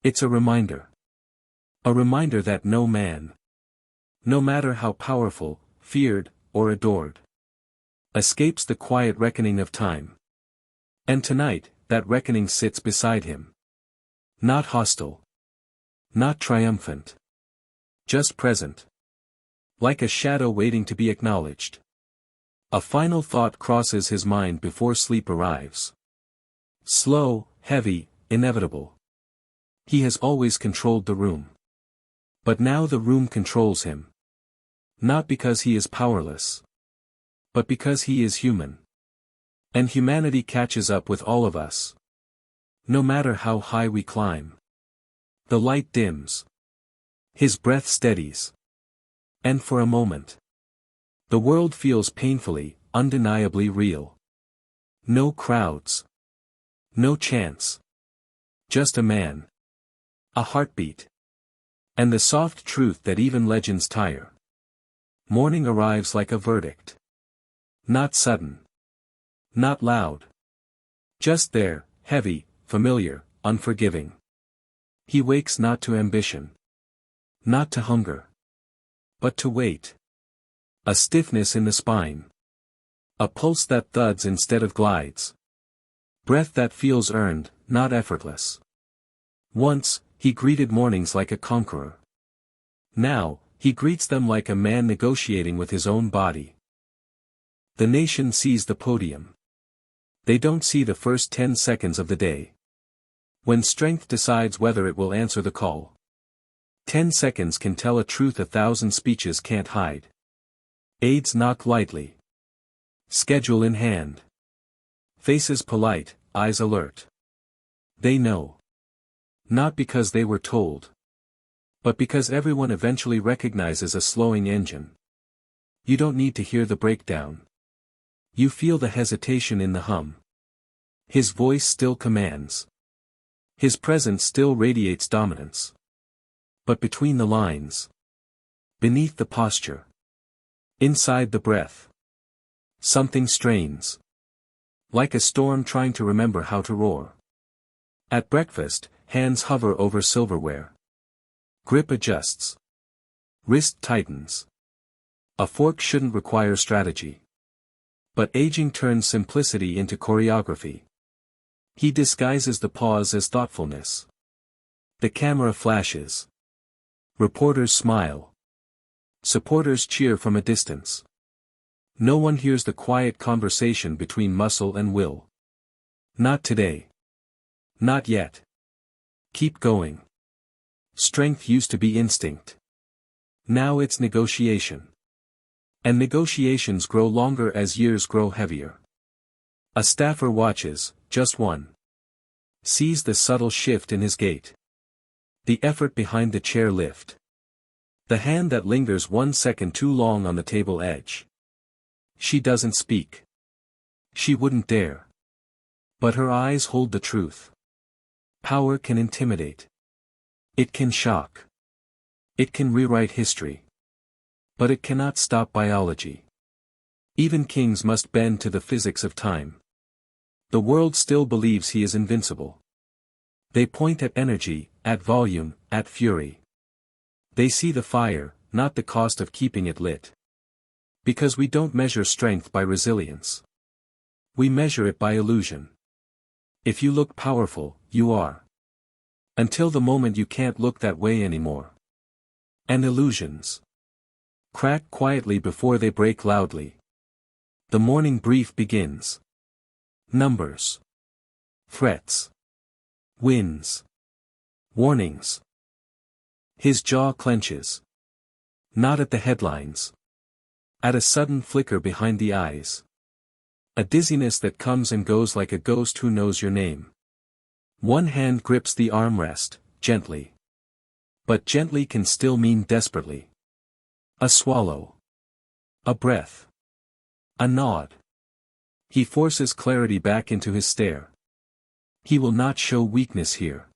It's a reminder. A reminder that no man, no matter how powerful, feared, or adored, escapes the quiet reckoning of time. And tonight, that reckoning sits beside him. Not hostile. Not triumphant. Just present. Like a shadow waiting to be acknowledged. A final thought crosses his mind before sleep arrives. Slow, heavy, inevitable. He has always controlled the room. But now the room controls him. Not because he is powerless, but because he is human. And humanity catches up with all of us. No matter how high we climb. The light dims. His breath steadies. And for a moment, the world feels painfully, undeniably real. No crowds. No chance. Just a man. A heartbeat. And the soft truth that even legends tire. Morning arrives like a verdict. Not sudden. Not loud. Just there, heavy, familiar, unforgiving. He wakes not to ambition. Not to hunger. But to wait. A stiffness in the spine. A pulse that thuds instead of glides. Breath that feels earned, not effortless. Once, he greeted mornings like a conqueror. Now, he greets them like a man negotiating with his own body. The nation sees the podium. They don't see the first 10 seconds of the day. When strength decides whether it will answer the call. 10 seconds can tell a truth 1,000 speeches can't hide. Aides knock lightly. Schedule in hand. Faces polite, eyes alert. They know. Not because they were told. But because everyone eventually recognizes a slowing engine. You don't need to hear the breakdown. You feel the hesitation in the hum. His voice still commands. His presence still radiates dominance. But between the lines. Beneath the posture. Inside the breath. Something strains. Like a storm trying to remember how to roar. At breakfast, hands hover over silverware. Grip adjusts. Wrist tightens. A fork shouldn't require strategy. But aging turns simplicity into choreography. He disguises the pause as thoughtfulness. The camera flashes. Reporters smile. Supporters cheer from a distance. No one hears the quiet conversation between muscle and will. Not today. Not yet. Keep going. Strength used to be instinct. Now it's negotiation. And negotiations grow longer as years grow heavier. A staffer watches, just one. Sees the subtle shift in his gait. The effort behind the chair lift. The hand that lingers 1 second too long on the table edge. She doesn't speak. She wouldn't dare. But her eyes hold the truth. Power can intimidate. It can shock. It can rewrite history. But it cannot stop biology. Even kings must bend to the physics of time. The world still believes he is invincible. They point at energy, at volume, at fury. They see the fire, not the cost of keeping it lit. Because we don't measure strength by resilience. We measure it by illusion. If you look powerful, you are. Until the moment you can't look that way anymore. And illusions crack quietly before they break loudly. The morning brief begins. Numbers. Threats. Wins. Warnings. His jaw clenches. Not at the headlines. At a sudden flicker behind the eyes. A dizziness that comes and goes like a ghost who knows your name. One hand grips the armrest, gently. But gently can still mean desperately. A swallow. A breath. A nod. He forces clarity back into his stare. He will not show weakness here.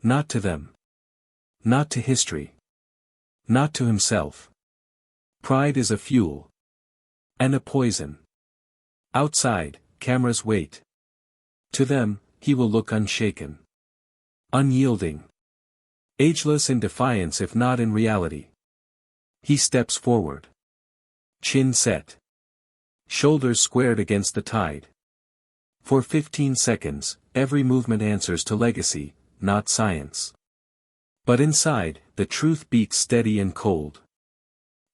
Not to them. Not to history. Not to himself. Pride is a fuel. And a poison. Outside, cameras wait. To them, he will look unshaken. Unyielding. Ageless in defiance if not in reality. He steps forward. Chin set. Shoulders squared against the tide. For 15 seconds, every movement answers to legacy, not science. But inside, the truth beats steady and cold.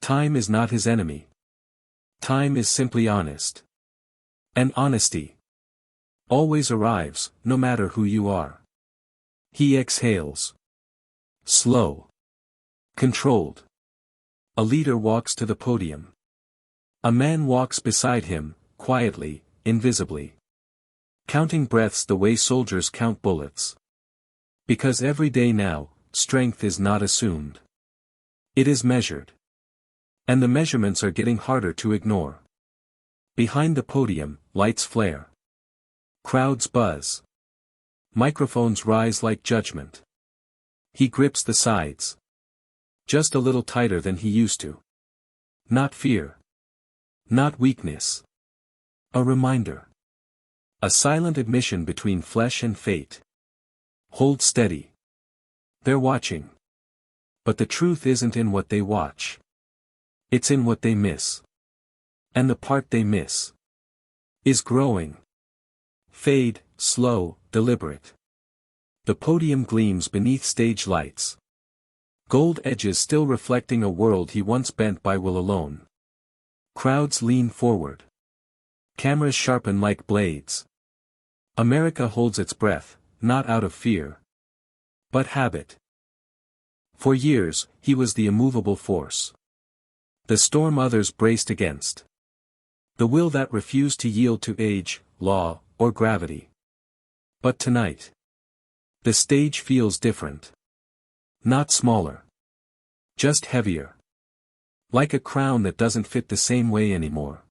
Time is not his enemy. Time is simply honest. And honesty always arrives, no matter who you are. He exhales. Slow. Controlled. A leader walks to the podium. A man walks beside him, quietly, invisibly. Counting breaths the way soldiers count bullets. Because every day now, strength is not assumed. It is measured. And the measurements are getting harder to ignore. Behind the podium, lights flare. Crowds buzz. Microphones rise like judgment. He grips the sides. Just a little tighter than he used to. Not fear. Not weakness. A reminder. A silent admission between flesh and fate. Hold steady. They're watching. But the truth isn't in what they watch. It's in what they miss. And the part they miss is growing. Fade, slow, deliberate. The podium gleams beneath stage lights. Gold edges still reflecting a world he once bent by will alone. Crowds lean forward. Cameras sharpen like blades. America holds its breath, not out of fear. But habit. For years, he was the immovable force. The storm others braced against. The will that refused to yield to age, law, or gravity. But tonight. The stage feels different. Not smaller. Just heavier. Like a crown that doesn't fit the same way anymore.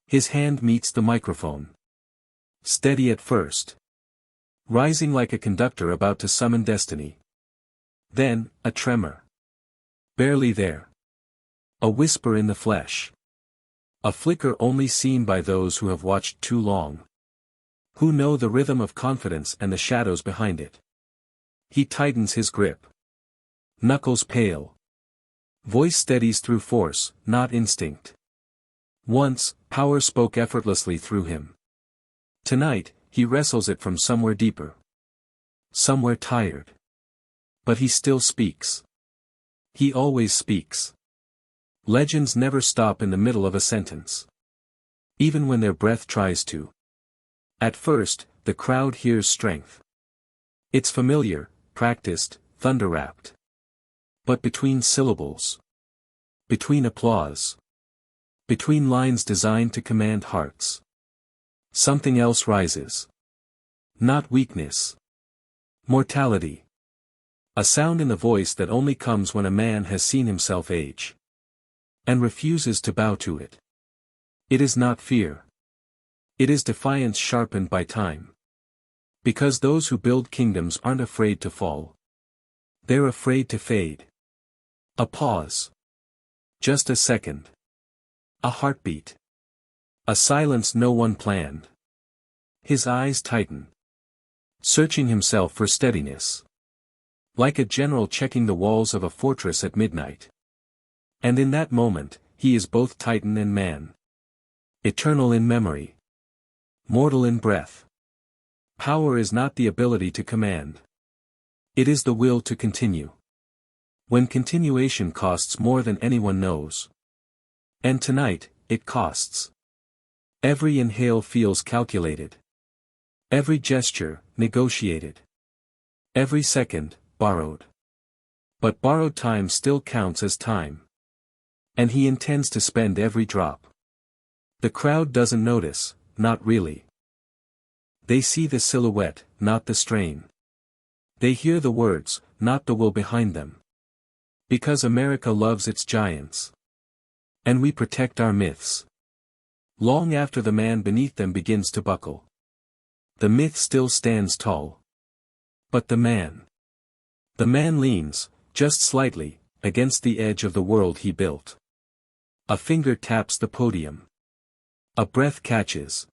His hand meets the microphone. Steady at first. Rising like a conductor about to summon destiny. Then, a tremor. Barely there. A whisper in the flesh. A flicker only seen by those who have watched too long. Who know the rhythm of confidence and the shadows behind it. He tightens his grip. Knuckles pale. Voice steadies through force, not instinct. Once, power spoke effortlessly through him. Tonight, he wrestles it from somewhere deeper. Somewhere tired. But he still speaks. He always speaks. Legends never stop in the middle of a sentence. Even when their breath tries to. At first, the crowd hears strength. It's familiar, practiced, thunder-wrapped. But between syllables. Between applause. Between lines designed to command hearts. Something else rises. Not weakness. Mortality. A sound in the voice that only comes when a man has seen himself age. And refuses to bow to it. It is not fear. It is defiance sharpened by time. Because those who build kingdoms aren't afraid to fall. They're afraid to fade. A pause. Just a second. A heartbeat. A silence no one planned. His eyes tighten. Searching himself for steadiness. Like a general checking the walls of a fortress at midnight. And in that moment, he is both Titan and man. Eternal in memory. Mortal in breath. Power is not the ability to command. It is the will to continue. When continuation costs more than anyone knows. And tonight, it costs. Every inhale feels calculated. Every gesture, negotiated. Every second, borrowed. But borrowed time still counts as time. And he intends to spend every drop. The crowd doesn't notice, not really. They see the silhouette, not the strain. They hear the words, not the will behind them. Because America loves its giants. And we protect our myths. Long after the man beneath them begins to buckle. The myth still stands tall. But the man leans, just slightly, against the edge of the world he built. A finger taps the podium. A breath catches.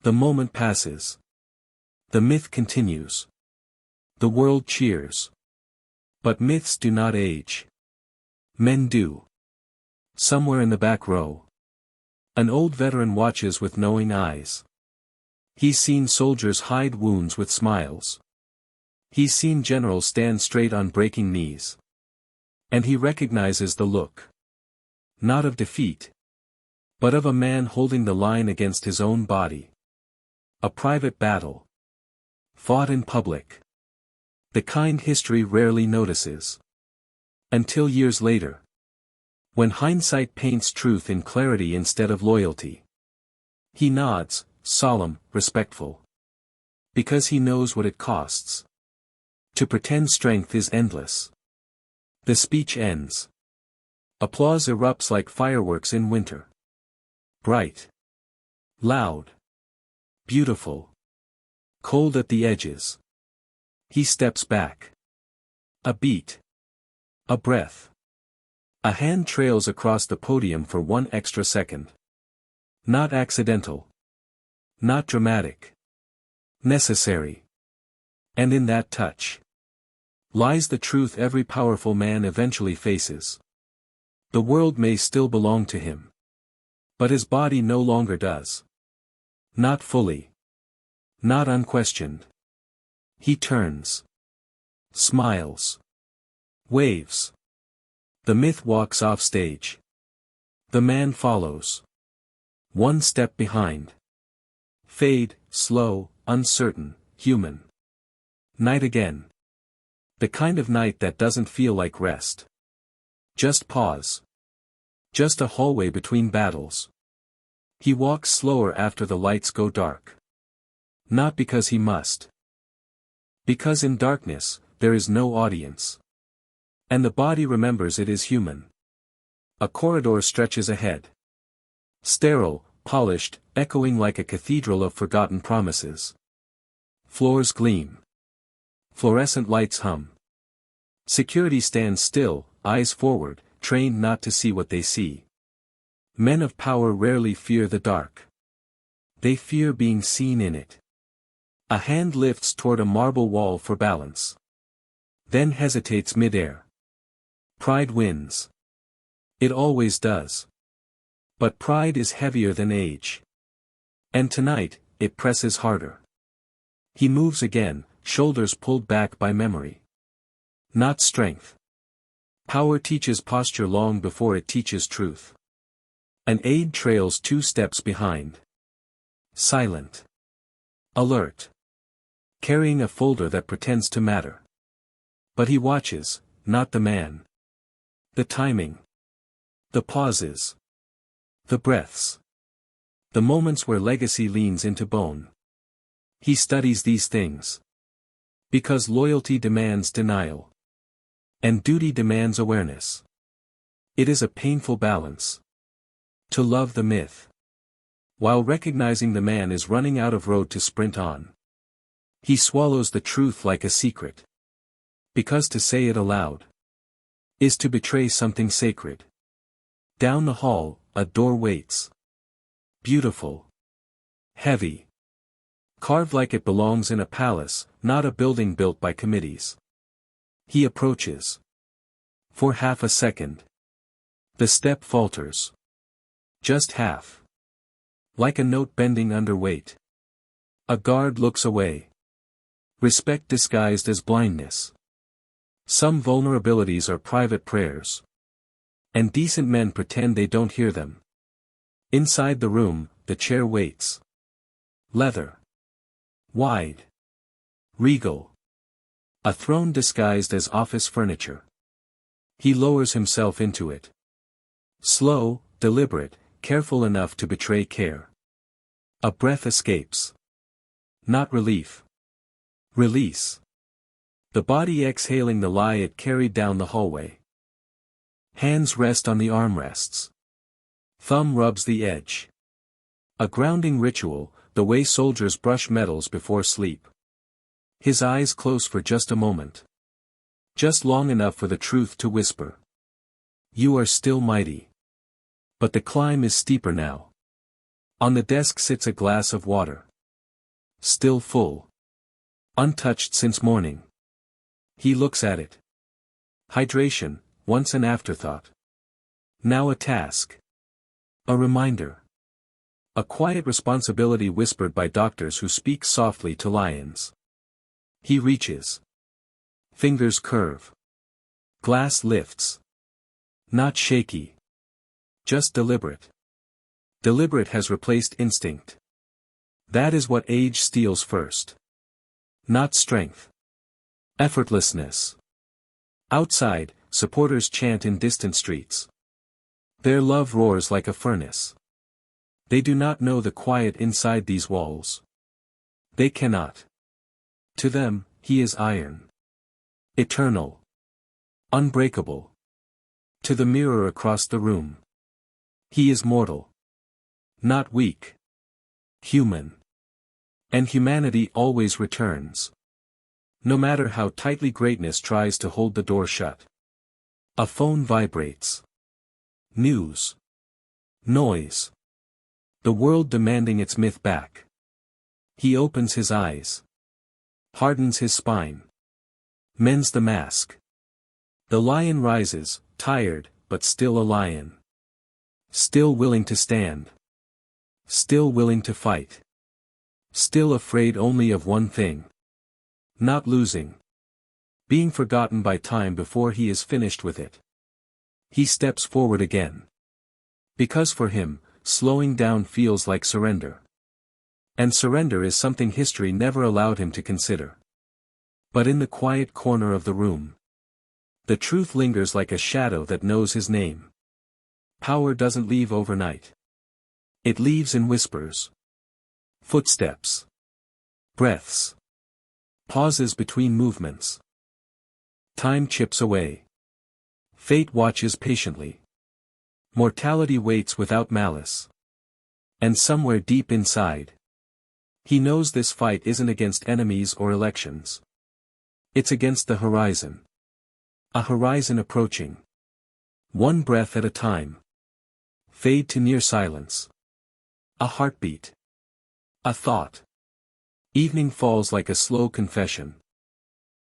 The moment passes. The myth continues. The world cheers. But myths do not age. Men do. Somewhere in the back row. An old veteran watches with knowing eyes. He's seen soldiers hide wounds with smiles. He's seen generals stand straight on breaking knees. And he recognizes the look. Not of defeat. But of a man holding the line against his own body. A private battle. Fought in public. The kind history rarely notices. Until years later. When hindsight paints truth in clarity instead of loyalty. He nods, solemn, respectful. Because he knows what it costs. To pretend strength is endless. The speech ends. Applause erupts like fireworks in winter. Bright. Loud. Beautiful. Cold at the edges. He steps back. A beat. A breath. A hand trails across the podium for one extra second. Not accidental. Not dramatic. Necessary. And in that touch lies the truth every powerful man eventually faces. The world may still belong to him. But his body no longer does. Not fully. Not unquestioned. He turns. Smiles. Waves. The myth walks off stage. The man follows. One step behind. Fade, slow, uncertain, human. Night again. The kind of night that doesn't feel like rest. Just pause. Just a hallway between battles. He walks slower after the lights go dark. Not because he must. Because in darkness, there is no audience. And the body remembers it is human. A corridor stretches ahead. Sterile, polished, echoing like a cathedral of forgotten promises. Floors gleam. Fluorescent lights hum. Security stands still, eyes forward, trained not to see what they see. Men of power rarely fear the dark. They fear being seen in it. A hand lifts toward a marble wall for balance. Then hesitates mid-air. Pride wins. It always does. But pride is heavier than age. And tonight, it presses harder. He moves again, shoulders pulled back by memory. Not strength. Power teaches posture long before it teaches truth. An aide trails 2 steps behind. Silent. Alert. Carrying a folder that pretends to matter. But he watches, not the man. The timing. The pauses. The breaths. The moments where legacy leans into bone. He studies these things. Because loyalty demands denial. And duty demands awareness. It is a painful balance. To love the myth. While recognizing the man is running out of road to sprint on. He swallows the truth like a secret. Because to say it aloud is to betray something sacred. Down the hall, a door waits. Beautiful. Heavy. Carved like it belongs in a palace, not a building built by committees. He approaches. For half a second. The step falters. Just half. Like a note bending under weight. A guard looks away. Respect disguised as blindness. Some vulnerabilities are private prayers. And decent men pretend they don't hear them. Inside the room, the chair waits. Leather. Wide. Regal. A throne disguised as office furniture. He lowers himself into it. Slow, deliberate, careful enough to betray care. A breath escapes. Not relief. Release. The body exhaling the lie it carried down the hallway. Hands rest on the armrests. Thumb rubs the edge. A grounding ritual, the way soldiers brush metals before sleep. His eyes close for just a moment. Just long enough for the truth to whisper. You are still mighty. But the climb is steeper now. On the desk sits a glass of water. Still full. Untouched since morning. He looks at it. Hydration, once an afterthought. Now a task. A reminder. A quiet responsibility whispered by doctors who speak softly to lions. He reaches. Fingers curve. Glass lifts. Not shaky. Just deliberate. Deliberate has replaced instinct. That is what age steals first. Not strength. Effortlessness. Outside, supporters chant in distant streets. Their love roars like a furnace. They do not know the quiet inside these walls. They cannot. To them, he is iron. Eternal. Unbreakable. To the mirror across the room. He is mortal. Not weak. Human. And humanity always returns. No matter how tightly greatness tries to hold the door shut. A phone vibrates. News. Noise. The world demanding its myth back. He opens his eyes. Hardens his spine. Mends the mask. The lion rises, tired, but still a lion. Still willing to stand. Still willing to fight. Still afraid only of one thing. Not losing. Being forgotten by time before he is finished with it. He steps forward again. Because for him, slowing down feels like surrender. And surrender is something history never allowed him to consider. But in the quiet corner of the room, the truth lingers like a shadow that knows his name. Power doesn't leave overnight. It leaves in whispers. Footsteps. Breaths. Pauses between movements. Time chips away. Fate watches patiently. Mortality waits without malice. And somewhere deep inside, he knows this fight isn't against enemies or elections. It's against the horizon. A horizon approaching. One breath at a time. Fade to near silence. A heartbeat. A thought. Evening falls like a slow confession.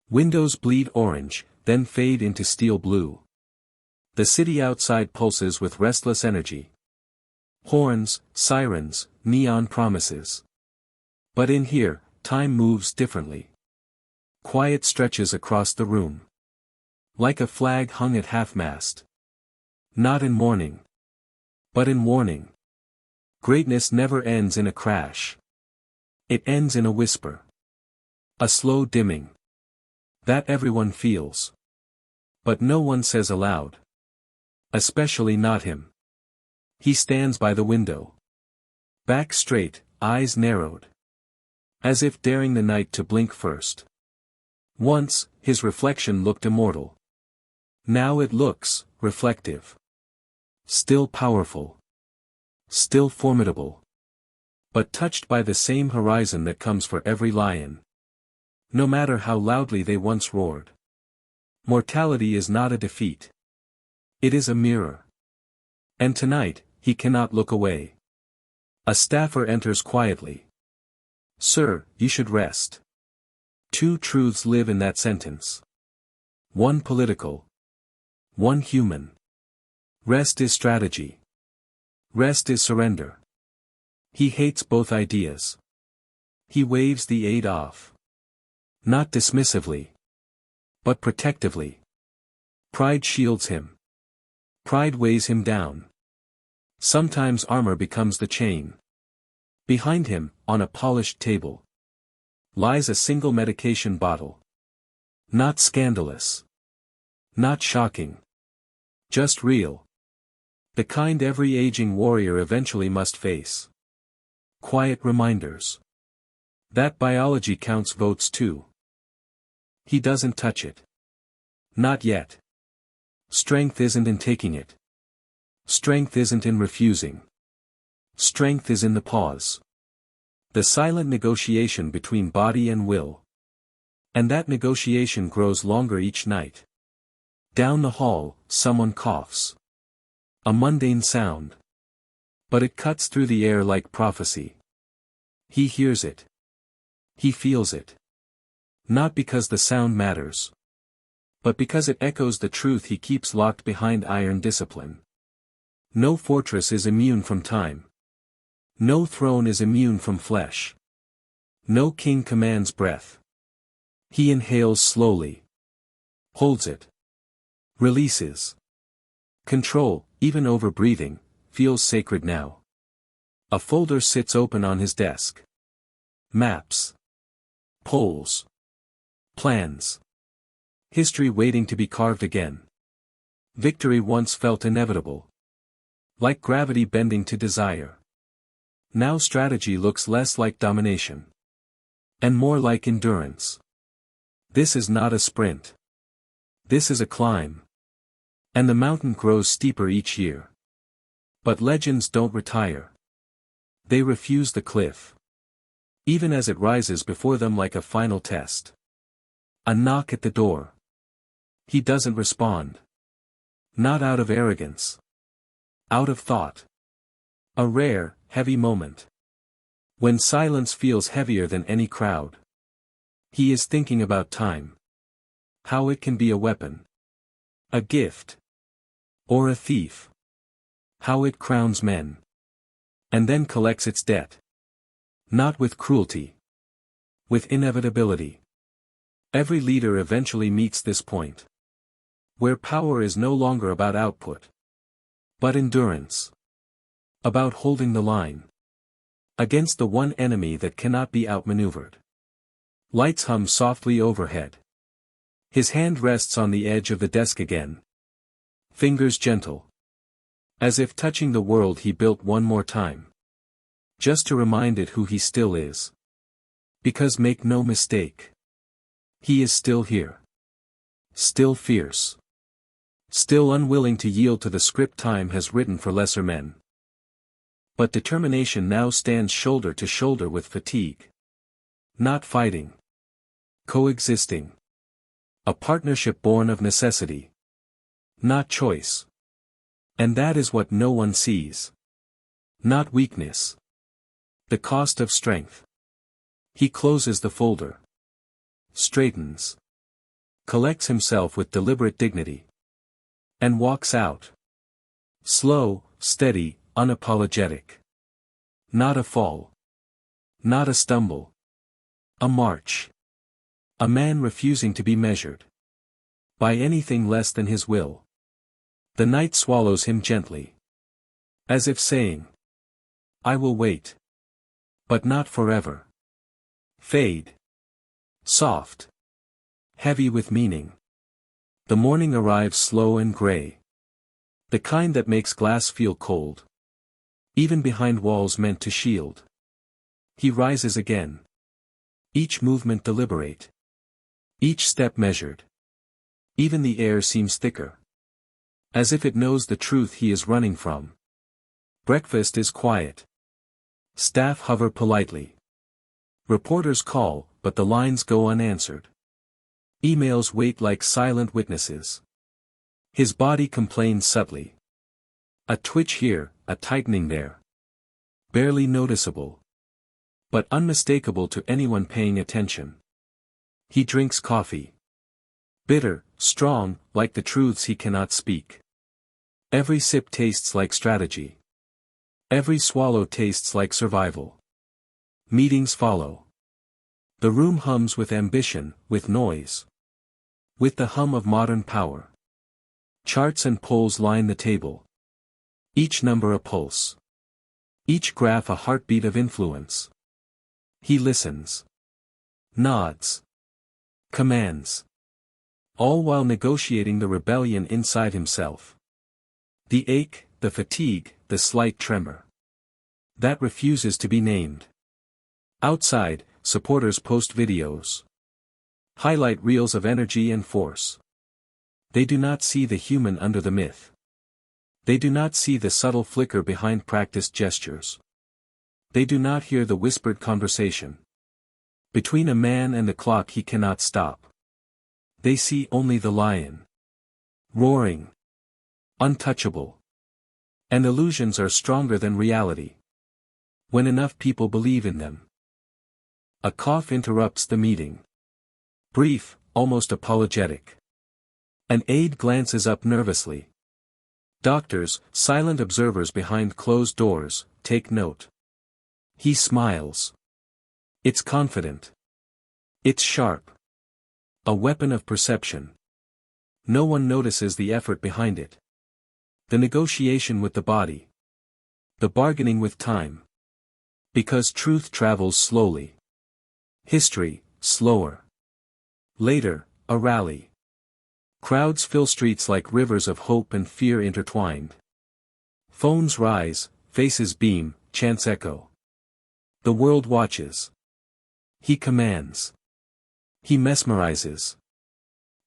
Windows bleed orange, then fade into steel blue. The city outside pulses with restless energy. Horns, sirens, neon promises. But in here, time moves differently. Quiet stretches across the room. Like a flag hung at half-mast. Not in mourning. But in warning. Greatness never ends in a crash. It ends in a whisper. A slow dimming. That everyone feels. But no one says aloud. Especially not him. He stands by the window. Back straight, eyes narrowed. As if daring the night to blink first. Once, his reflection looked immortal. Now it looks, reflective. Still powerful. Still formidable. But touched by the same horizon that comes for every lion. No matter how loudly they once roared. Mortality is not a defeat. It is a mirror. And tonight, he cannot look away. A staffer enters quietly. Sir, you should rest. Two truths live in that sentence. One political. One human. Rest is strategy. Rest is surrender. He hates both ideas. He waves the aid off. Not dismissively. But protectively. Pride shields him. Pride weighs him down. Sometimes armor becomes the chain. Behind him, on a polished table, lies a single medication bottle. Not scandalous. Not shocking. Just real. The kind every aging warrior eventually must face. Quiet reminders. That biology counts votes too. He doesn't touch it. Not yet. Strength isn't in taking it. Strength isn't in refusing. Strength is in the pause. The silent negotiation between body and will. And that negotiation grows longer each night. Down the hall, someone coughs. A mundane sound. But it cuts through the air like prophecy. He hears it. He feels it. Not because the sound matters. But because it echoes the truth he keeps locked behind iron discipline. No fortress is immune from time. No throne is immune from flesh. No king commands breath. He inhales slowly. Holds it. Releases. Control, even over breathing, feels sacred now. A folder sits open on his desk. Maps. Polls. Plans. History waiting to be carved again. Victory once felt inevitable. Like gravity bending to desire. Now strategy looks less like domination. And more like endurance. This is not a sprint. This is a climb. And the mountain grows steeper each year. But legends don't retire. They refuse the cliff. Even as it rises before them like a final test. A knock at the door. He doesn't respond. Not out of arrogance. Out of thought. A rare, heavy moment. When silence feels heavier than any crowd. He is thinking about time. How it can be a weapon. A gift. Or a thief. How it crowns men. And then collects its debt. Not with cruelty. With inevitability. Every leader eventually meets this point. Where power is no longer about output. But endurance. About holding the line. Against the one enemy that cannot be outmaneuvered. Lights hum softly overhead. His hand rests on the edge of the desk again. Fingers gentle. As if touching the world he built one more time. Just to remind it who he still is. Because make no mistake. He is still here. Still fierce. Still unwilling to yield to the script time has written for lesser men. But determination now stands shoulder to shoulder with fatigue. Not fighting. Coexisting. A partnership born of necessity. Not choice. And that is what no one sees. Not weakness. The cost of strength. He closes the folder. Straightens. Collects himself with deliberate dignity. And walks out. Slow, steady, unapologetic. Not a fall. Not a stumble. A march. A man refusing to be measured. By anything less than his will. The night swallows him gently. As if saying. I will wait. But not forever. Fade. Soft. Heavy with meaning. The morning arrives slow and gray. The kind that makes glass feel cold. Even behind walls meant to shield. He rises again. Each movement deliberate. Each step measured. Even the air seems thicker. As if it knows the truth he is running from. Breakfast is quiet. Staff hover politely. Reporters call, but the lines go unanswered. Emails wait like silent witnesses. His body complains subtly. A twitch here, a tightening there. Barely noticeable. But unmistakable to anyone paying attention. He drinks coffee. Bitter, strong, like the truths he cannot speak. Every sip tastes like strategy. Every swallow tastes like survival. Meetings follow. The room hums with ambition, with noise. With the hum of modern power. Charts and polls line the table. Each number a pulse. Each graph a heartbeat of influence. He listens. Nods. Commands. All while negotiating the rebellion inside himself. The ache, the fatigue, the slight tremor. That refuses to be named. Outside, supporters post videos. Highlight reels of energy and force. They do not see the human under the myth. They do not see the subtle flicker behind practiced gestures. They do not hear the whispered conversation between a man and the clock he cannot stop. They see only the lion. Roaring. Untouchable. And illusions are stronger than reality. When enough people believe in them. A cough interrupts the meeting. Brief, almost apologetic. An aide glances up nervously. Doctors, silent observers behind closed doors, take note. He smiles. It's confident. It's sharp. A weapon of perception. No one notices the effort behind it. The negotiation with the body. The bargaining with time. Because truth travels slowly. History, slower. Later, a rally. Crowds fill streets like rivers of hope and fear intertwined. Phones rise, faces beam, chants echo. The world watches. He commands. He mesmerizes.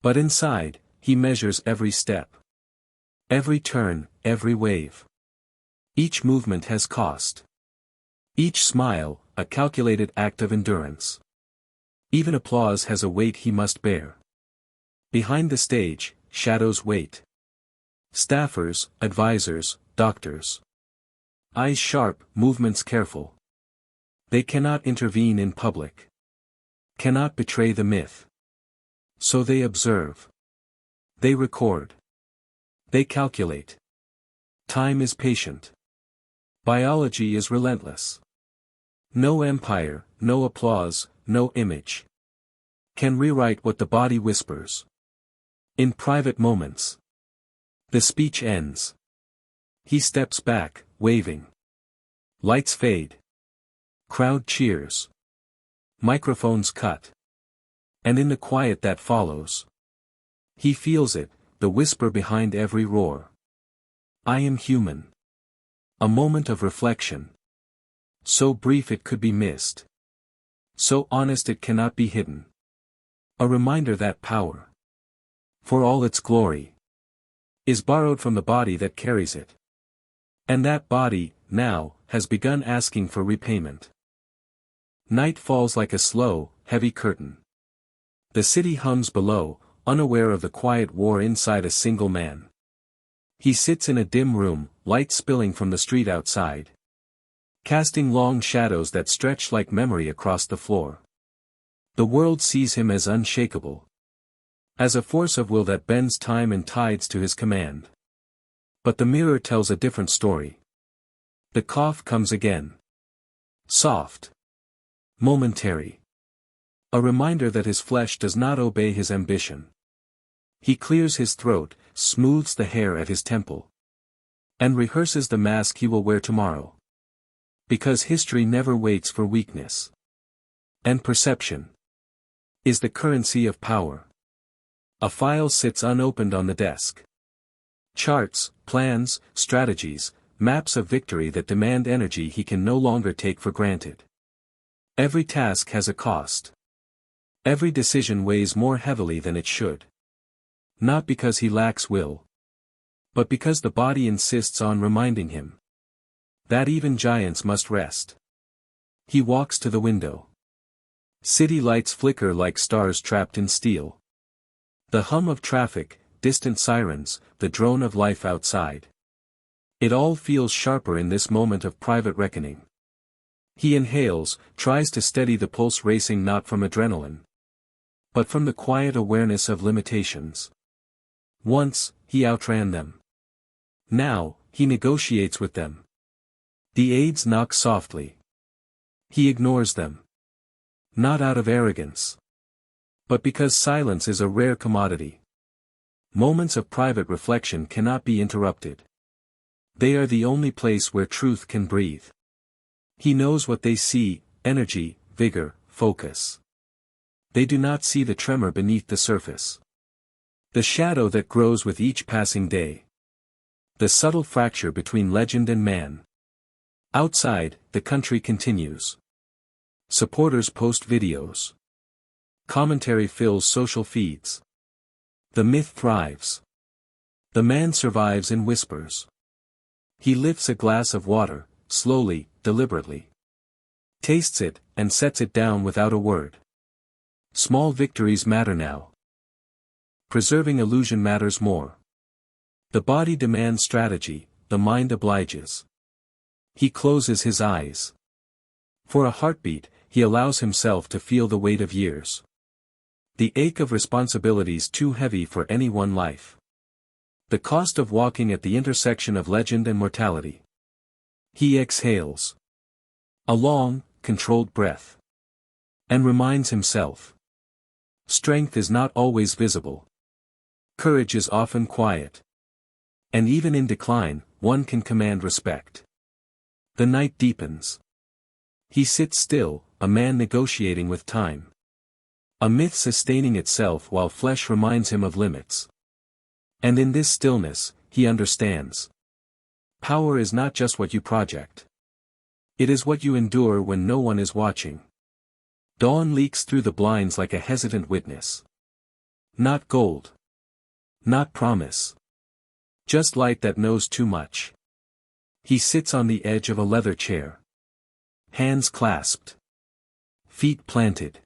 But inside, he measures every step. Every turn, every wave. Each movement has cost. Each smile, a calculated act of endurance. Even applause has a weight he must bear. Behind the stage, shadows wait. Staffers, advisors, doctors. Eyes sharp, movements careful. They cannot intervene in public. Cannot betray the myth. So they observe. They record. They calculate. Time is patient. Biology is relentless. No empire, no applause, no image can rewrite what the body whispers. In private moments. The speech ends. He steps back, waving. Lights fade. Crowd cheers. Microphones cut. And in the quiet that follows. He feels it, the whisper behind every roar. I am human. A moment of reflection. So brief it could be missed. So honest it cannot be hidden. A reminder that power, for all its glory, is borrowed from the body that carries it. And that body, now, has begun asking for repayment. Night falls like a slow, heavy curtain. The city hums below, unaware of the quiet war inside a single man. He sits in a dim room, light spilling from the street outside, casting long shadows that stretch like memory across the floor. The world sees him as unshakable. As a force of will that bends time and tides to his command. But the mirror tells a different story. The cough comes again. Soft. Momentary. A reminder that his flesh does not obey his ambition. He clears his throat, smooths the hair at his temple. And rehearses the mask he will wear tomorrow. Because history never waits for weakness. And perception is the currency of power. A file sits unopened on the desk. Charts, plans, strategies, maps of victory that demand energy he can no longer take for granted. Every task has a cost. Every decision weighs more heavily than it should. Not because he lacks will, but because the body insists on reminding him that even giants must rest. He walks to the window. City lights flicker like stars trapped in steel. The hum of traffic, distant sirens, the drone of life outside. It all feels sharper in this moment of private reckoning. He inhales, tries to steady the pulse racing not from adrenaline, but from the quiet awareness of limitations. Once, he outran them. Now, he negotiates with them. The aides knock softly. He ignores them. Not out of arrogance, but because silence is a rare commodity. Moments of private reflection cannot be interrupted. They are the only place where truth can breathe. He knows what they see: energy, vigor, focus. They do not see the tremor beneath the surface. The shadow that grows with each passing day. The subtle fracture between legend and man. Outside, the country continues. Supporters post videos. Commentary fills social feeds. The myth thrives. The man survives in whispers. He lifts a glass of water, slowly, deliberately. Tastes it, and sets it down without a word. Small victories matter now. Preserving illusion matters more. The body demands strategy, the mind obliges. He closes his eyes. For a heartbeat, he allows himself to feel the weight of years. The ache of responsibilities too heavy for any one life. The cost of walking at the intersection of legend and mortality. He exhales. A long, controlled breath. And reminds himself. Strength is not always visible. Courage is often quiet. And even in decline, one can command respect. The night deepens. He sits still, a man negotiating with time. A myth sustaining itself while flesh reminds him of limits. And in this stillness, he understands. Power is not just what you project. It is what you endure when no one is watching. Dawn leaks through the blinds like a hesitant witness. Not gold. Not promise. Just light that knows too much. He sits on the edge of a leather chair. Hands clasped. Feet planted.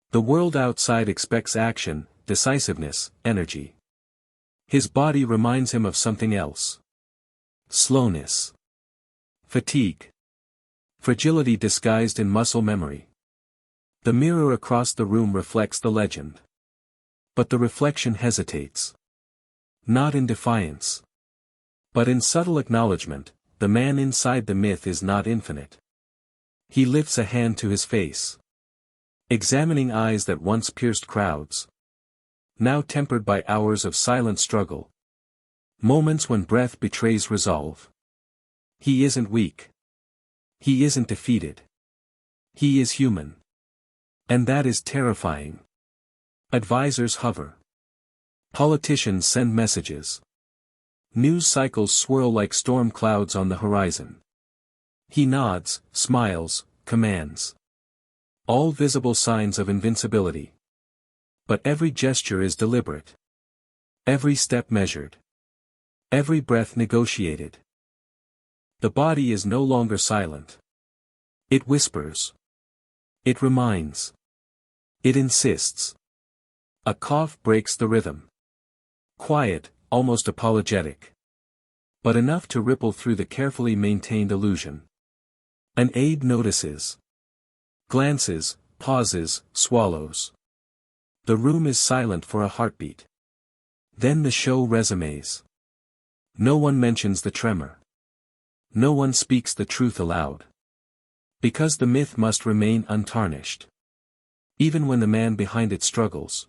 The world outside expects action, decisiveness, energy. His body reminds him of something else. Slowness. Fatigue. Fragility disguised in muscle memory. The mirror across the room reflects the legend. But the reflection hesitates. Not in defiance. But in subtle acknowledgement, the man inside the myth is not infinite. He lifts a hand to his face. Examining eyes that once pierced crowds. Now tempered by hours of silent struggle. Moments when breath betrays resolve. He isn't weak. He isn't defeated. He is human. And that is terrifying. Advisors hover. Politicians send messages. News cycles swirl like storm clouds on the horizon. He nods, smiles, commands. All visible signs of invincibility. But every gesture is deliberate. Every step measured. Every breath negotiated. The body is no longer silent. It whispers. It reminds. It insists. A cough breaks the rhythm. Quiet, almost apologetic. But enough to ripple through the carefully maintained illusion. An aide notices. Glances, pauses, swallows. The room is silent for a heartbeat. Then the show resumes. No one mentions the tremor. No one speaks the truth aloud. Because the myth must remain untarnished. Even when the man behind it struggles.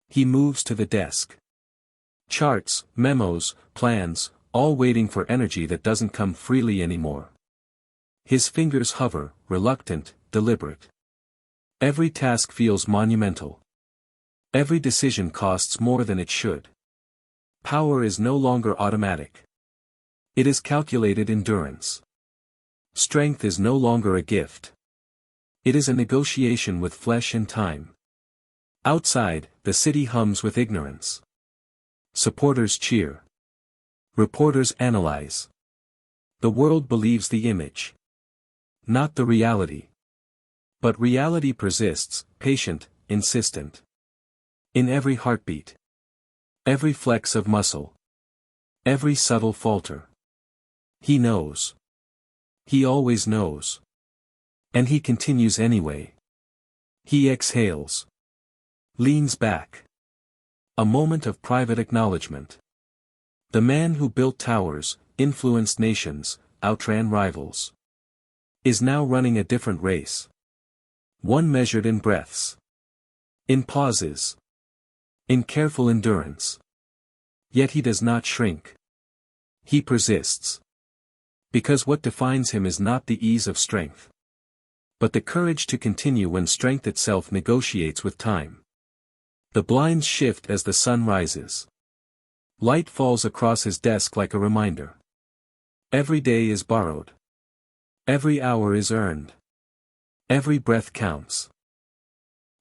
He moves to the desk. Charts, memos, plans, all waiting for energy that doesn't come freely anymore. His fingers hover, reluctant, deliberate. Every task feels monumental. Every decision costs more than it should. Power is no longer automatic. It is calculated endurance. Strength is no longer a gift. It is a negotiation with flesh and time. Outside, the city hums with ignorance. Supporters cheer. Reporters analyze. The world believes the image. Not the reality. But reality persists, patient, insistent. In every heartbeat. Every flex of muscle. Every subtle falter. He knows. He always knows. And he continues anyway. He exhales. Leans back. A moment of private acknowledgement. The man who built towers, influenced nations, outran rivals. Is now running a different race. One measured in breaths. In pauses. In careful endurance. Yet he does not shrink. He persists. Because what defines him is not the ease of strength. But the courage to continue when strength itself negotiates with time. The blinds shift as the sun rises. Light falls across his desk like a reminder. Every day is borrowed. Every hour is earned. Every breath counts.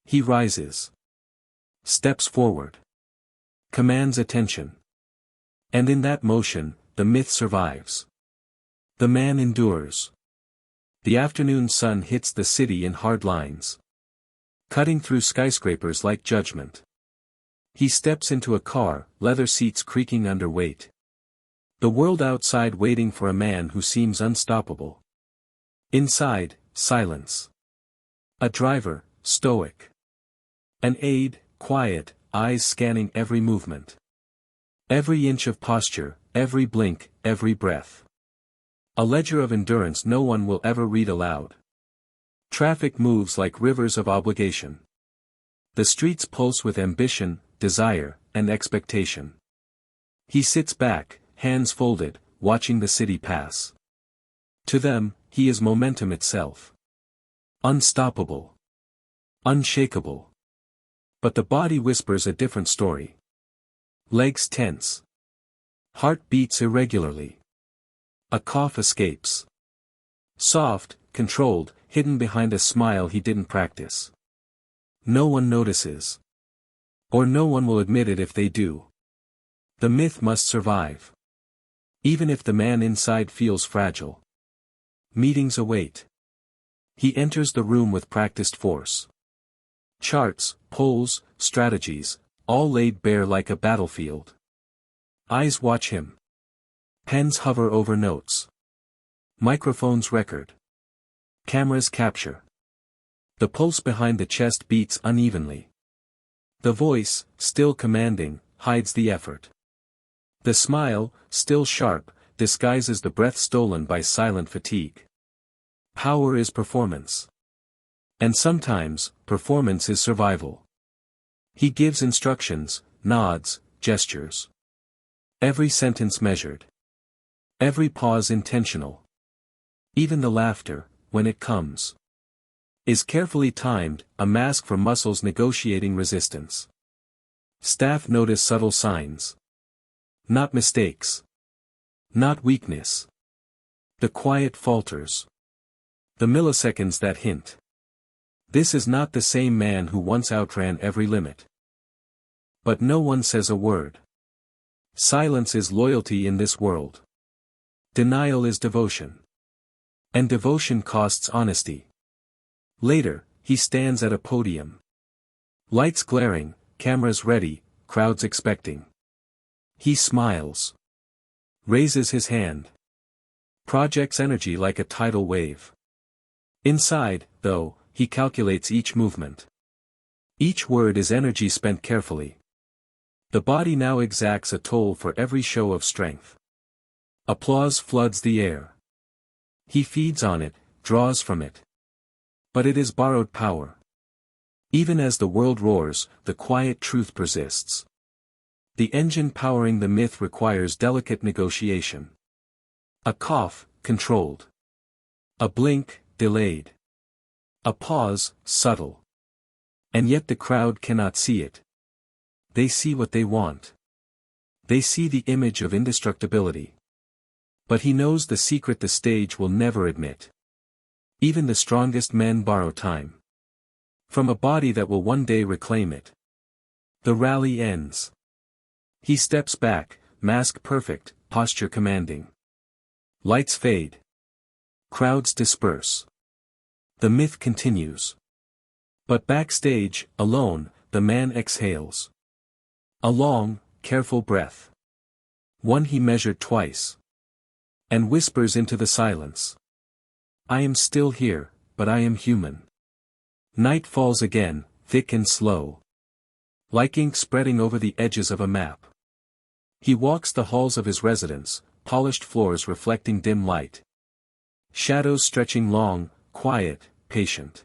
He rises. Steps forward. Commands attention. And in that motion, the myth survives. The man endures. The afternoon sun hits the city in hard lines, cutting through skyscrapers like judgment. He steps into a car, leather seats creaking under weight. The world outside waiting for a man who seems unstoppable. Inside, silence. A driver, stoic. An aide, quiet, eyes scanning every movement. Every inch of posture, every blink, every breath. A ledger of endurance no one will ever read aloud. Traffic moves like rivers of obligation. The streets pulse with ambition, desire, and expectation. He sits back, hands folded, watching the city pass. To them, he is momentum itself. Unstoppable. Unshakable. But the body whispers a different story. Legs tense. Heart beats irregularly. A cough escapes. Soft, controlled, hidden behind a smile he didn't practice. No one notices. Or no one will admit it if they do. The myth must survive. Even if the man inside feels fragile. Meetings await. He enters the room with practiced force. Charts, polls, strategies, all laid bare like a battlefield. Eyes watch him. Pens hover over notes. Microphones record. Cameras capture. The pulse behind the chest beats unevenly. The voice, still commanding, hides the effort. The smile, still sharp, disguises the breath stolen by silent fatigue. Power is performance. And sometimes, performance is survival. He gives instructions, nods, gestures. Every sentence measured. Every pause intentional. Even the laughter, when it comes, is carefully timed, a mask for muscles negotiating resistance. Staff notice subtle signs. Not mistakes. Not weakness. The quiet falters. The milliseconds that hint. This is not the same man who once outran every limit. But no one says a word. Silence is loyalty in this world. Denial is devotion. And devotion costs honesty. Later, he stands at a podium. Lights glaring, cameras ready, crowds expecting. He smiles. Raises his hand. Projects energy like a tidal wave. Inside, though, he calculates each movement. Each word is energy spent carefully. The body now exacts a toll for every show of strength. Applause floods the air. He feeds on it, draws from it. But it is borrowed power. Even as the world roars, the quiet truth persists. The engine powering the myth requires delicate negotiation. A cough, controlled. A blink, delayed. A pause, subtle. And yet the crowd cannot see it. They see what they want. They see the image of indestructibility. But he knows the secret the stage will never admit. Even the strongest men borrow time. From a body that will one day reclaim it. The rally ends. He steps back, mask perfect, posture commanding. Lights fade. Crowds disperse. The myth continues. But backstage, alone, the man exhales. A long, careful breath. One he measured twice. And whispers into the silence. I am still here, but I am human. Night falls again, thick and slow. Like ink spreading over the edges of a map. He walks the halls of his residence, polished floors reflecting dim light. Shadows stretching long, quiet, patient.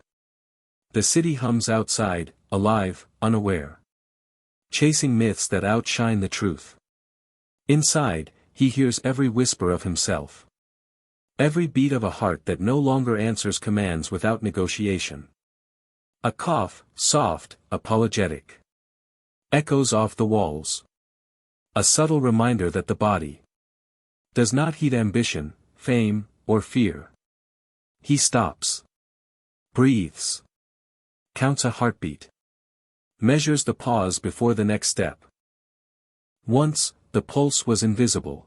The city hums outside, alive, unaware. Chasing myths that outshine the truth. Inside, he hears every whisper of himself. Every beat of a heart that no longer answers commands without negotiation. A cough, soft, apologetic. Echoes off the walls. A subtle reminder that the body does not heed ambition, fame, or fear. He stops. Breathes. Counts a heartbeat. Measures the pause before the next step. Once, the pulse was invisible.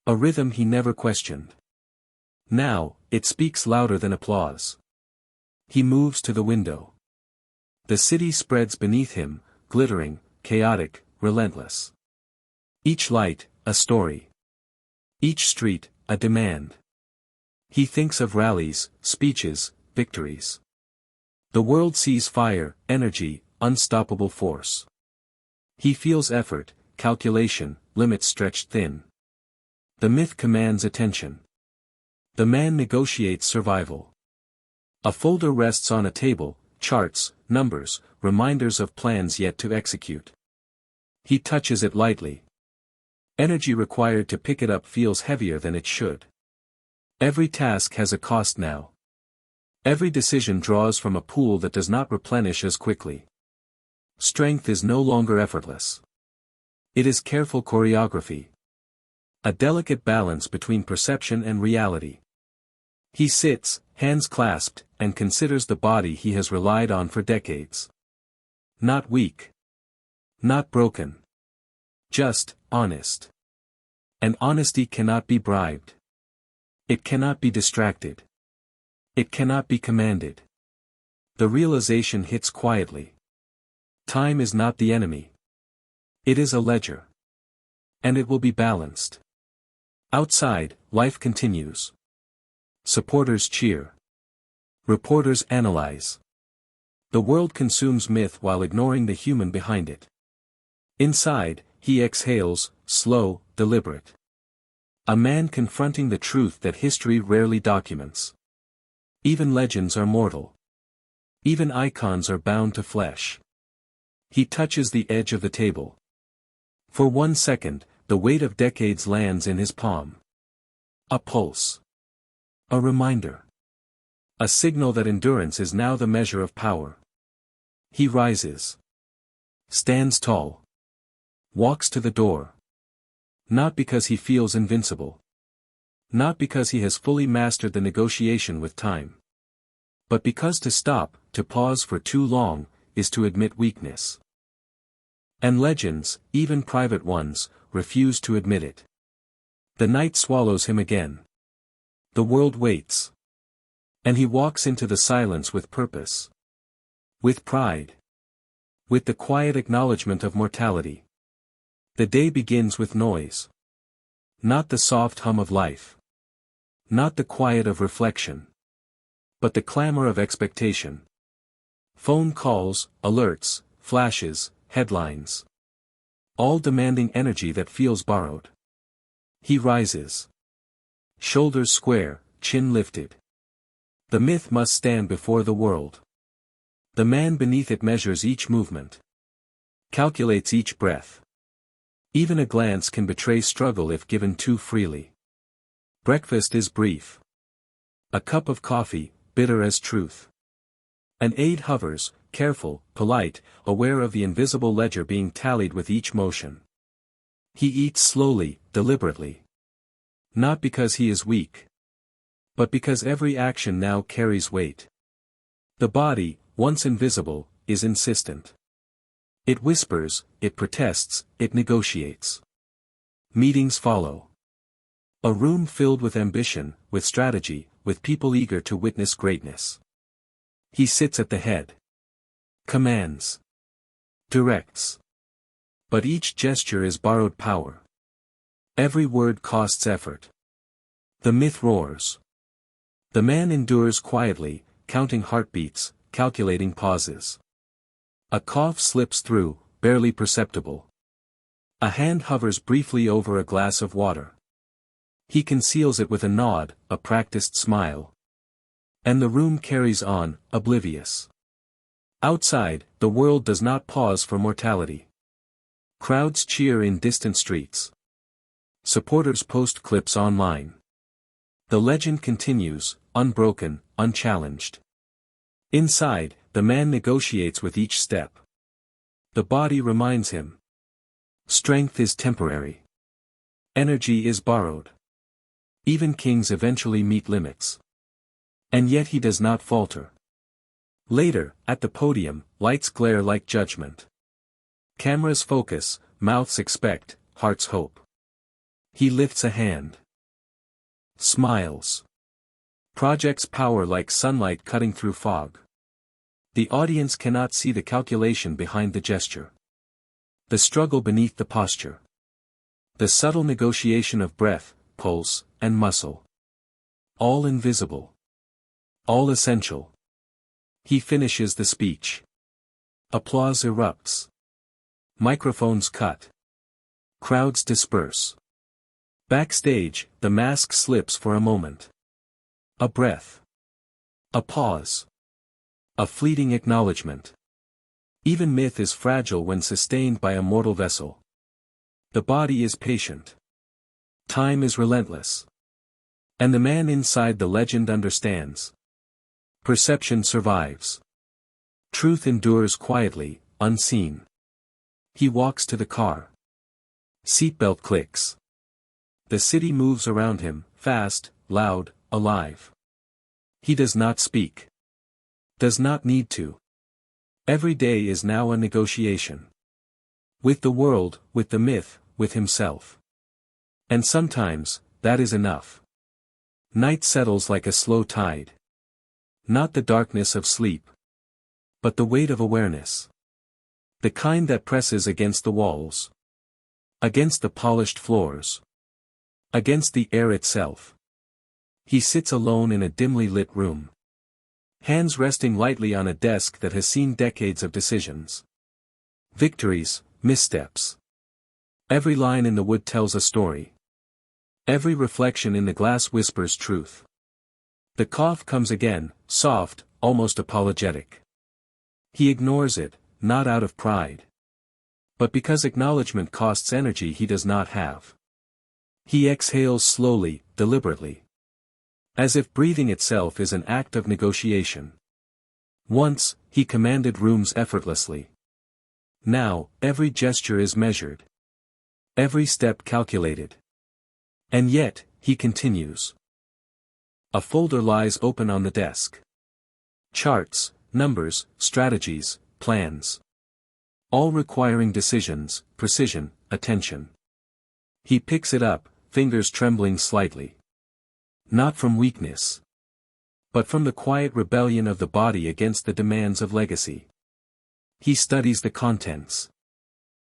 A rhythm he never questioned. Now, it speaks louder than applause. He moves to the window. The city spreads beneath him, glittering, chaotic, relentless. Each light, a story. Each street, a demand. He thinks of rallies, speeches, victories. The world sees fire, energy, unstoppable force. He feels effort, calculation, limits stretched thin. The myth commands attention. The man negotiates survival. A folder rests on a table, charts, numbers, reminders of plans yet to execute. He touches it lightly. Energy required to pick it up feels heavier than it should. Every task has a cost now. Every decision draws from a pool that does not replenish as quickly. Strength is no longer effortless. It is careful choreography. A delicate balance between perception and reality. He sits, hands clasped, and considers the body he has relied on for decades. Not weak. Not broken. Just, honest. And honesty cannot be bribed. It cannot be distracted. It cannot be commanded. The realization hits quietly. Time is not the enemy. It is a ledger. And it will be balanced. Outside, life continues. Supporters cheer. Reporters analyze. The world consumes myth while ignoring the human behind it. Inside, he exhales, slow, deliberate. A man confronting the truth that history rarely documents. Even legends are mortal. Even icons are bound to flesh. He touches the edge of the table. For 1 second, the weight of decades lands in his palm. A pulse. A reminder. A signal that endurance is now the measure of power. He rises. Stands tall. Walks to the door. Not because he feels invincible. Not because he has fully mastered the negotiation with time. But because to stop, to pause for too long, is to admit weakness. And legends, even private ones, refuse to admit it. The night swallows him again. The world waits. And he walks into the silence with purpose. With pride. With the quiet acknowledgement of mortality. The day begins with noise. Not the soft hum of life. Not the quiet of reflection. But the clamor of expectation. Phone calls, alerts, flashes, headlines. All demanding energy that feels borrowed. He rises. Shoulders square, chin lifted. The myth must stand before the world. The man beneath it measures each movement. Calculates each breath. Even a glance can betray struggle if given too freely. Breakfast is brief. A cup of coffee, bitter as truth. An aide hovers, careful, polite, aware of the invisible ledger being tallied with each motion. He eats slowly, deliberately. Not because he is weak. But because every action now carries weight. The body, once invisible, is insistent. It whispers, it protests, it negotiates. Meetings follow. A room filled with ambition, with strategy, with people eager to witness greatness. He sits at the head. Commands. Directs. But each gesture is borrowed power. Every word costs effort. The myth roars. The man endures quietly, counting heartbeats, calculating pauses. A cough slips through, barely perceptible. A hand hovers briefly over a glass of water. He conceals it with a nod, a practiced smile. And the room carries on, oblivious. Outside, the world does not pause for mortality. Crowds cheer in distant streets. Supporters post clips online. The legend continues, unbroken, unchallenged. Inside, the man negotiates with each step. The body reminds him. Strength is temporary. Energy is borrowed. Even kings eventually meet limits. And yet he does not falter. Later, at the podium, lights glare like judgment. Cameras focus, mouths expect, hearts hope. He lifts a hand. Smiles. Projects power like sunlight cutting through fog. The audience cannot see the calculation behind the gesture. The struggle beneath the posture. The subtle negotiation of breath, pulse, and muscle. All invisible. All essential. He finishes the speech. Applause erupts. Microphones cut. Crowds disperse. Backstage, the mask slips for a moment. A breath. A pause. A fleeting acknowledgement. Even myth is fragile when sustained by a mortal vessel. The body is patient. Time is relentless. And the man inside the legend understands. Perception survives. Truth endures quietly, unseen. He walks to the car. Seatbelt clicks. The city moves around him, fast, loud, alive. He does not speak. Does not need to. Every day is now a negotiation. With the world, with the myth, with himself. And sometimes, that is enough. Night settles like a slow tide. Not the darkness of sleep. But the weight of awareness. The kind that presses against the walls. Against the polished floors. Against the air itself. He sits alone in a dimly lit room. Hands resting lightly on a desk that has seen decades of decisions. Victories, missteps. Every line in the wood tells a story. Every reflection in the glass whispers truth. The cough comes again, soft, almost apologetic. He ignores it, not out of pride. But because acknowledgement costs energy he does not have. He exhales slowly, deliberately. As if breathing itself is an act of negotiation. Once, he commanded rooms effortlessly. Now, every gesture is measured. Every step calculated. And yet, he continues. A folder lies open on the desk. Charts, numbers, strategies, plans. All requiring decisions, precision, attention. He picks it up, fingers trembling slightly. Not from weakness. But from the quiet rebellion of the body against the demands of legacy. He studies the contents.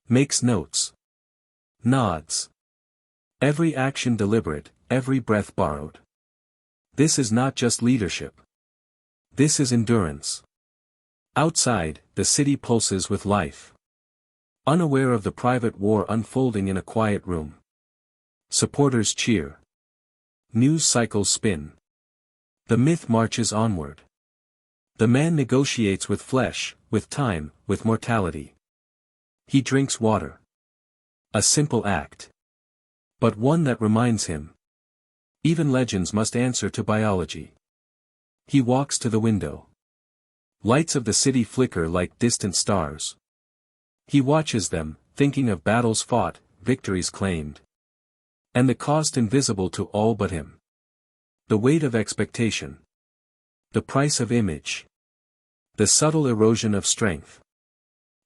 Makes notes. Nods. Every action deliberate, every breath borrowed. This is not just leadership. This is endurance. Outside, the city pulses with life. Unaware of the private war unfolding in a quiet room. Supporters cheer. News cycles spin. The myth marches onward. The man negotiates with flesh, with time, with mortality. He drinks water. A simple act. But one that reminds him. Even legends must answer to biology. He walks to the window. Lights of the city flicker like distant stars. He watches them, thinking of battles fought, victories claimed. And the cost invisible to all but him. The weight of expectation. The price of image. The subtle erosion of strength.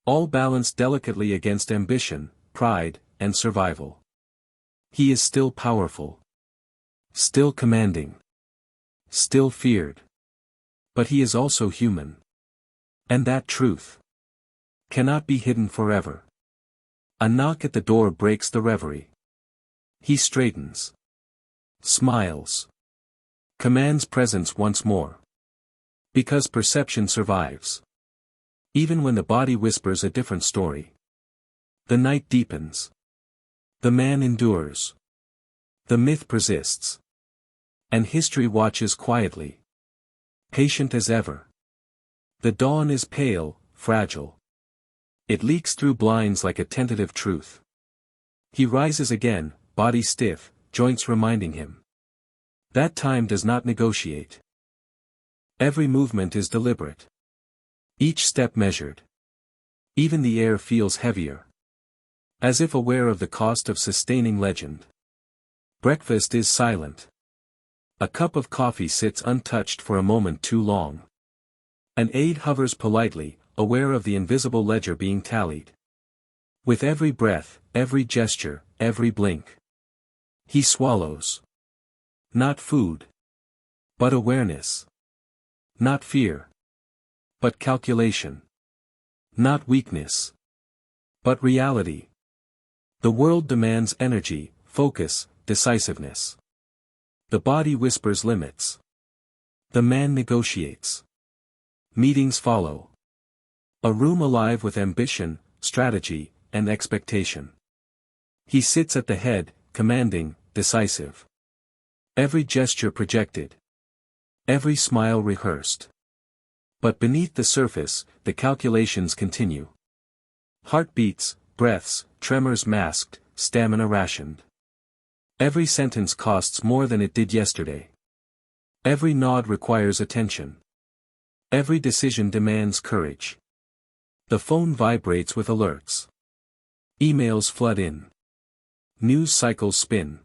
All balanced delicately against ambition, pride, and survival. He is still powerful. Still commanding. Still feared. But he is also human. And that truth cannot be hidden forever. A knock at the door breaks the reverie. He straightens. Smiles. Commands presence once more. Because perception survives. Even when the body whispers a different story. The night deepens. The man endures. The myth persists. And history watches quietly. Patient as ever. The dawn is pale, fragile. It leaks through blinds like a tentative truth. He rises again, body stiff, joints reminding him. That time does not negotiate. Every movement is deliberate. Each step measured. Even the air feels heavier. As if aware of the cost of sustaining legend. Breakfast is silent. A cup of coffee sits untouched for a moment too long. An aide hovers politely, aware of the invisible ledger being tallied. With every breath, every gesture, every blink. He swallows. Not food. But awareness. Not fear. But calculation. Not weakness. But reality. The world demands energy, focus, decisiveness. The body whispers limits. The man negotiates. Meetings follow. A room alive with ambition, strategy, and expectation. He sits at the head, commanding, decisive. Every gesture projected. Every smile rehearsed. But beneath the surface, the calculations continue. Heartbeats, breaths, tremors masked, stamina rationed. Every sentence costs more than it did yesterday. Every nod requires attention. Every decision demands courage. The phone vibrates with alerts. Emails flood in. News cycles spin.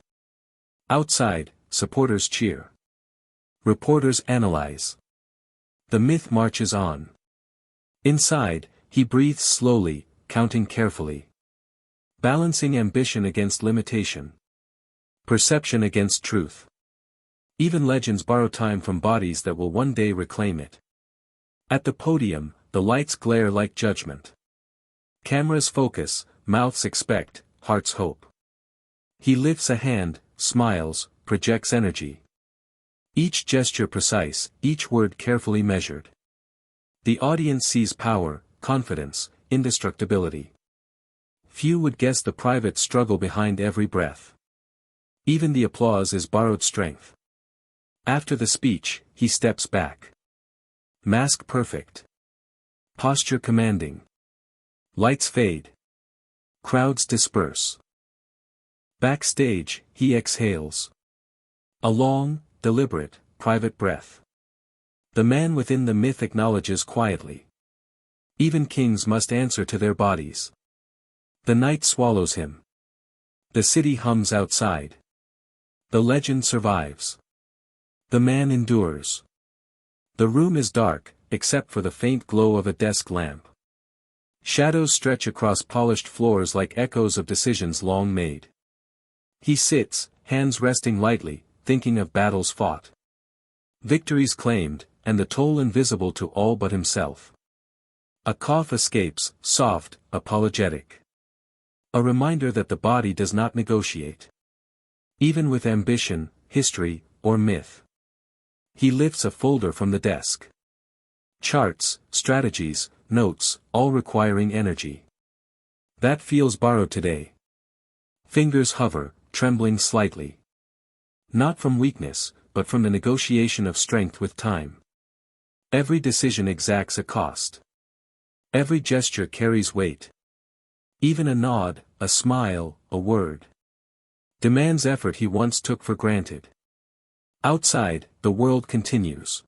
Outside, supporters cheer. Reporters analyze. The myth marches on. Inside, he breathes slowly, counting carefully. Balancing ambition against limitation. Perception against truth. Even legends borrow time from bodies that will one day reclaim it. At the podium, the lights glare like judgment. Cameras focus, mouths expect, hearts hope. He lifts a hand, smiles, projects energy. Each gesture precise, each word carefully measured. The audience sees power, confidence, indestructibility. Few would guess the private struggle behind every breath. Even the applause is borrowed strength. After the speech, he steps back. Mask perfect. Posture commanding. Lights fade. Crowds disperse. Backstage, he exhales. A long, deliberate, private breath. The man within the myth acknowledges quietly. Even kings must answer to their bodies. The night swallows him. The city hums outside. The legend survives. The man endures. The room is dark, except for the faint glow of a desk lamp. Shadows stretch across polished floors like echoes of decisions long made. He sits, hands resting lightly, thinking of battles fought. Victories claimed, and the toll invisible to all but himself. A cough escapes, soft, apologetic. A reminder that the body does not negotiate. Even with ambition, history, or myth. He lifts a folder from the desk. Charts, strategies, notes, all requiring energy. That feels borrowed today. Fingers hover, trembling slightly. Not from weakness, but from the negotiation of strength with time. Every decision exacts a cost. Every gesture carries weight. Even a nod, a smile, a word. Demands effort he once took for granted. Outside, the world continues.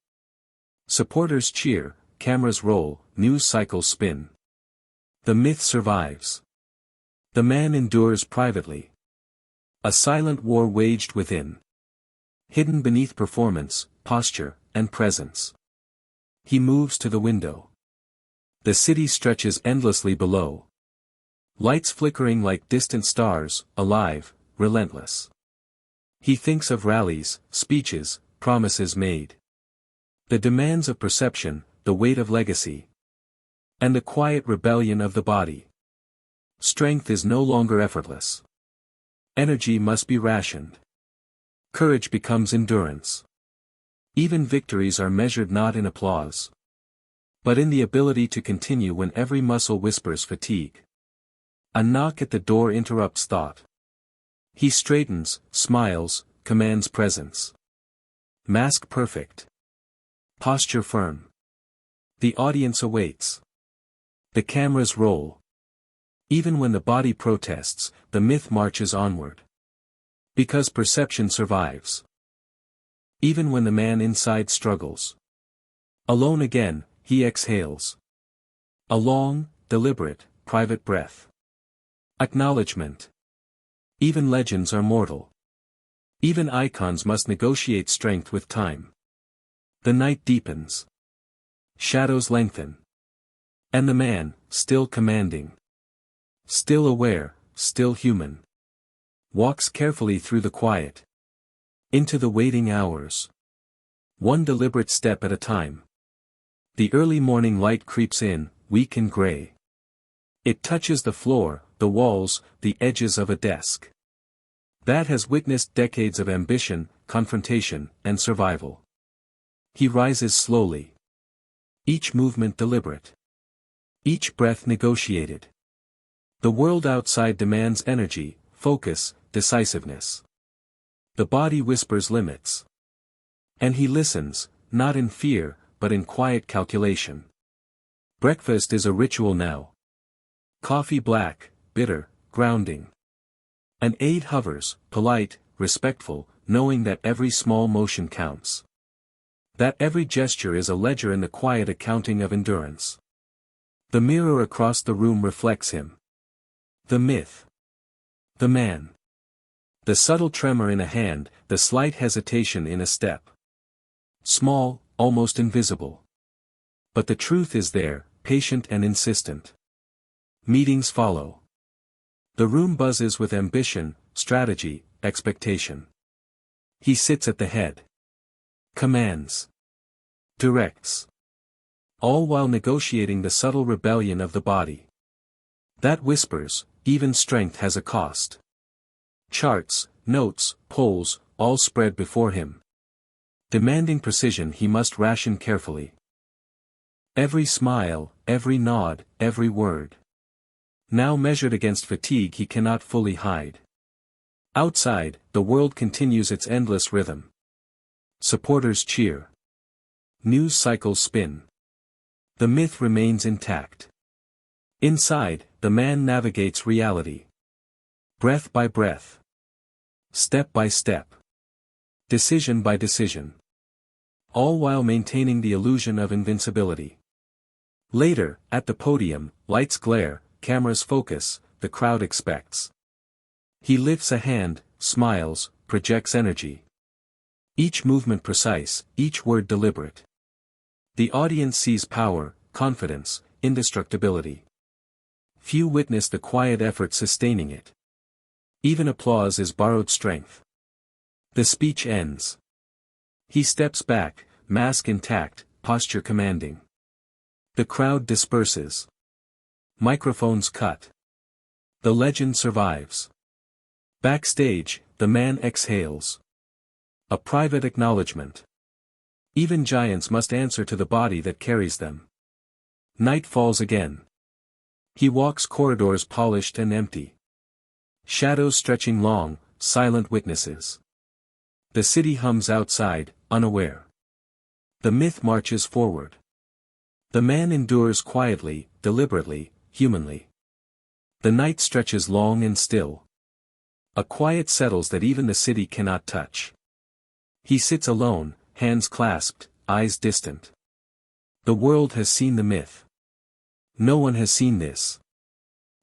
Supporters cheer, cameras roll, news cycles spin. The myth survives. The man endures privately. A silent war waged within. Hidden beneath performance, posture, and presence. He moves to the window. The city stretches endlessly below. Lights flickering like distant stars, alive, relentless. He thinks of rallies, speeches, promises made. The demands of perception, the weight of legacy. And the quiet rebellion of the body. Strength is no longer effortless. Energy must be rationed. Courage becomes endurance. Even victories are measured not in applause, but in the ability to continue when every muscle whispers fatigue. A knock at the door interrupts thought. He straightens, smiles, commands presence. Mask perfect. Posture firm. The audience awaits. The cameras roll. Even when the body protests, the myth marches onward. Because perception survives. Even when the man inside struggles. Alone again, he exhales. A long, deliberate, private breath. Acknowledgement. Even legends are mortal. Even icons must negotiate strength with time. The night deepens. Shadows lengthen. And the man, still commanding, still aware, still human, walks carefully through the quiet, into the waiting hours. One deliberate step at a time. The early morning light creeps in, weak and gray. It touches the floor, the walls, the edges of a desk that has witnessed decades of ambition, confrontation, and survival. He rises slowly. Each movement deliberate. Each breath negotiated. The world outside demands energy, focus, decisiveness. The body whispers limits. And he listens, not in fear, but in quiet calculation. Breakfast is a ritual now. Coffee black, bitter, grounding. An aide hovers, polite, respectful, knowing that every small motion counts. That every gesture is a ledger in the quiet accounting of endurance. The mirror across the room reflects him. The myth. The man. The subtle tremor in a hand, the slight hesitation in a step. Small, almost invisible. But the truth is there, patient and insistent. Meetings follow. The room buzzes with ambition, strategy, expectation. He sits at the head. Commands. Directs. All while negotiating the subtle rebellion of the body. That whispers, even strength has a cost. Charts, notes, polls, all spread before him. Demanding precision he must ration carefully. Every smile, every nod, every word. Now measured against fatigue he cannot fully hide. Outside, the world continues its endless rhythm. Supporters cheer. News cycles spin. The myth remains intact. Inside, the man navigates reality. Breath by breath. Step by step. Decision by decision. All while maintaining the illusion of invincibility. Later, at the podium, lights glare, cameras focus, the crowd expects. He lifts a hand, smiles, projects energy. Each movement precise, each word deliberate. The audience sees power, confidence, indestructibility. Few witness the quiet effort sustaining it. Even applause is borrowed strength. The speech ends. He steps back, mask intact, posture commanding. The crowd disperses. Microphones cut. The legend survives. Backstage, the man exhales. A private acknowledgement. Even giants must answer to the body that carries them. Night falls again. He walks corridors polished and empty. Shadows stretching long, silent witnesses. The city hums outside, unaware. The myth marches forward. The man endures quietly, deliberately, humanly. The night stretches long and still. A quiet settles that even the city cannot touch. He sits alone, hands clasped, eyes distant. The world has seen the myth. No one has seen this.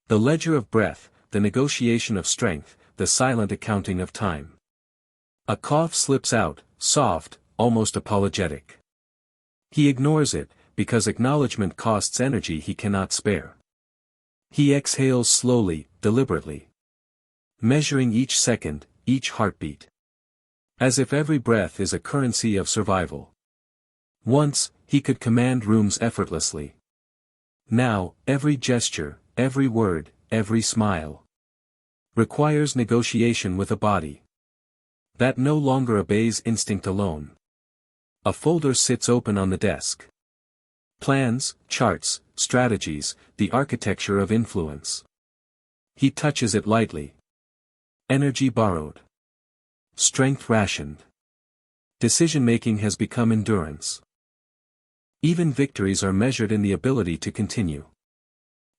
The ledger of breath, the negotiation of strength, the silent accounting of time. A cough slips out, soft, almost apologetic. He ignores it, because acknowledgement costs energy he cannot spare. He exhales slowly, deliberately. Measuring each second, each heartbeat. As if every breath is a currency of survival. Once, he could command rooms effortlessly. Now, every gesture, every word, every smile requires negotiation with a body that no longer obeys instinct alone. A folder sits open on the desk. Plans, charts, strategies, the architecture of influence. He touches it lightly. Energy borrowed. Strength rationed. Decision-making has become endurance. Even victories are measured in the ability to continue.